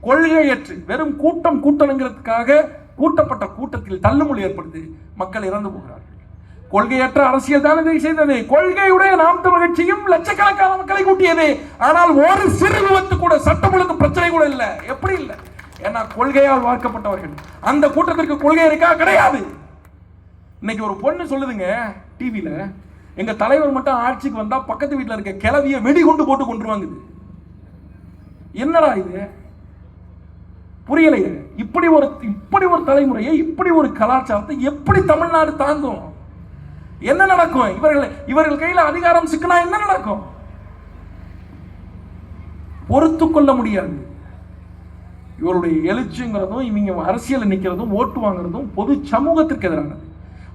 கொள்கையற்று வெறும் கூட்டம் கூட்டணுங்கிறதுக்காக கூட்டப்பட்ட கூட்டத்தில் தள்ளுமுள் ஏற்படுது. மக்கள் இறந்து போகிறார்கள். கொள்கையற்ற அரசியல் தான் இதை செய்தது. கொள்கையுடைய நாம் தமிழர் கட்சியும் லட்சக்கணக்கான மக்களை கூட்டியது. ஆனால் ஒரு சிறு விபத்து கூட, சட்டம் ஒழுங்கு பிரச்சனை கூட இல்லை. எப்படி இல்லை? ஏன்னா கொள்கையால் வார்க்கப்பட்டவர்கள். அந்த கூட்டத்திற்கு கொள்கை இருக்கா? கிடையாது. இன்னைக்கு ஒரு பொண்ணு சொல்லுதுங்க டிவியில, எங்க தலைவர் மட்டும் ஆட்சிக்கு வந்தா பக்கத்து வீட்டில் இருக்க கிளவிய வெடிகுண்டு போட்டு கொண்டுருவாங்க. என்னடா இது? புரியலையே. இப்படி ஒரு தலைமுறையை, இப்படி ஒரு கலாச்சாரத்தை எப்படி தமிழ்நாடு தாங்கும்? என்ன நடக்கும்? இவர்கள் கையில அதிகாரம் சிக்கினா என்ன நடக்கும்? பொறுத்து கொள்ள முடியாது. இவருடைய எழுச்சிங்கிறதும் இவங்க அரசியல் நிற்கிறதும் ஓட்டு வாங்குறதும் பொது சமூகத்திற்கு எதிரானது.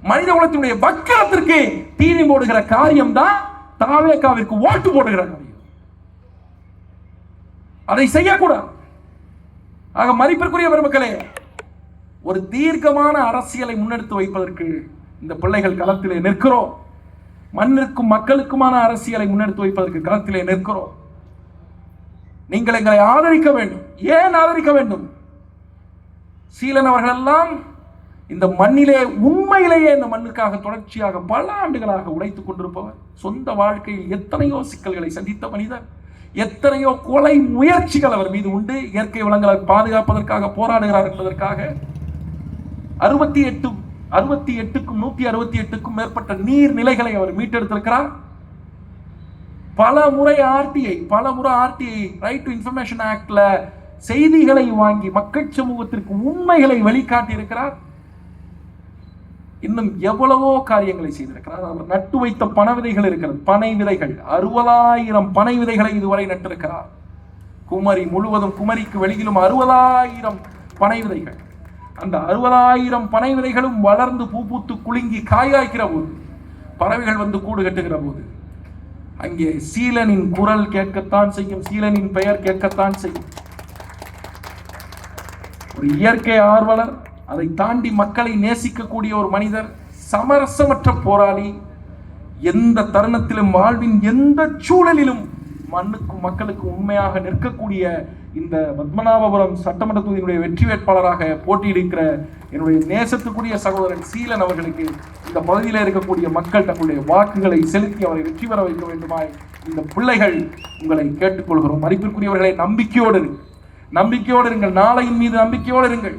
மனித குலத்தினுடைய வக்கரத்திற்கு தீனி போடுகிற காரியம் தான் தாவேகாவிற்கு ஓட்டு போடுகிற காரியம். அதை செய்யக்கூடாது. ஆக மதிப்பிற்குரிய பெருமக்களே, ஒரு தீர்க்கமான அரசியலை முன்னெடுத்து வைப்பதற்கு இந்த பிள்ளைகள் களத்திலே நிற்கிறோம். மண்ணிற்கும் மக்களுக்குமான அரசியலை முன்னெடுத்து வைப்பதற்கு களத்திலே நிற்கிறோம். நீங்கள் எங்களை ஆதரிக்க வேண்டும். ஏன் ஆதரிக்க வேண்டும்? சீலன் அவர்கள் எல்லாம் இந்த மண்ணிலே உண்மையிலேயே இந்த மண்ணுக்காக தொடர்ச்சியாக பல ஆண்டுகளாக உழைத்துக் கொண்டிருப்பவர். சொந்த வாழ்க்கையில் எத்தனையோ சிக்கல்களை சந்தித்த மனிதர். எத்தனையோ கொலை முயற்சிகள் அவர் மீது உண்டு. இயற்கை வளங்களை பாதுகாப்பதற்காக போராடுகிறார் என்பதற்காக 68க்கும் 168க்கும் மேற்பட்ட நீர்நிலைகளை அவர் மீட்டெடுத்திருக்கிறார். பல முறை ஆர்டிஐ ரைட் டு இன்ஃபர்மேஷன் ஆக்ட்ல செய்திகளை வாங்கி மக்கள் சமூகத்திற்கு உண்மைகளை வெளிக்காட்டி இருக்கிறார். இன்னும் எவ்வளவோ காரியங்களை செய்திருக்கிறார். அவர் நட்டு வைத்த பனை விதைகள் இருக்கிறது. பனை விதைகள் 60,000 பனை விதைகளை இதுவரை நட்டிருக்கிறார். குமரி முழுவதும், குமரிக்கு வெளியிலும் 60,000 பனை விதைகள். அந்த 60,000 பனை விதைகளும் வளர்ந்து பூ பூத்து குலுங்கி காய்காய்க்கிற போது, பறவைகள் வந்து கூடு கட்டுகிற போது, அங்கே சீலனின் குரல் கேட்கத்தான் செய்யும். சீலனின் பெயர் கேட்கத்தான் செய்யும். ஒரு இயற்கை ஆர்வலர், அதை தாண்டி மக்களை நேசிக்கக்கூடிய ஒரு மனிதர், சமரசமற்ற போராளி, எந்த தருணத்திலும் வாழ்வின் எந்த சூழலிலும் மண்ணுக்கும் மக்களுக்கும் உண்மையாக நிற்கக்கூடிய இந்த பத்மநாபபுரம் சட்டமன்ற தொகுதியினுடைய வெற்றி வேட்பாளராக போட்டியிடுகிற என்னுடைய நேசத்துக்குரிய சகோதரன் சீலன் அவர்களுக்கு இந்த பகுதியில் இருக்கக்கூடிய மக்கள் தங்களுடைய வாக்குகளை செலுத்தி அவரை வெற்றி பெற வைக்க வேண்டுமாய் இந்த பிள்ளைகள் உங்களை கேட்டுக்கொள்கிறோம். மதிப்பிற்குரியவர்களை, நம்பிக்கையோடு இருங்கள். நாளையின் மீது நம்பிக்கையோடு இருங்கள்.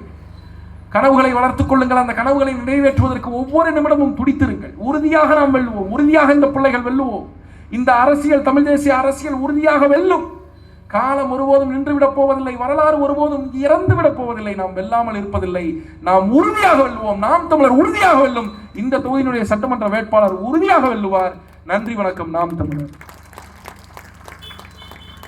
கனவுகளை வளர்த்துக் கொள்ளுங்கள். அந்த கனவுகளை நிறைவேற்றுவதற்கு ஒவ்வொரு நிமிடமும் துடித்திருங்கள். உறுதியாக நாம் வெல்லுவோம். உறுதியாக இந்த பிள்ளைகள் வெல்லுவோம். இந்த அரசியல், தமிழ் தேசிய அரசியல் உறுதியாக வெல்லும். காலம் ஒருபோதும் நின்று விடப் போவதில்லை. வரலாறு ஒருபோதும் இறந்து விடப் போவதில்லை. நாம் வெல்லாமல் இருப்பதில்லை. நாம் உறுதியாக வெல்லுவோம். நாம் தமிழர் உறுதியாக வெல்லும். இந்த தொகுதியினுடைய சட்டமன்ற வேட்பாளர் உறுதியாக வெல்லுவார். நன்றி, வணக்கம். நாம் தமிழர்.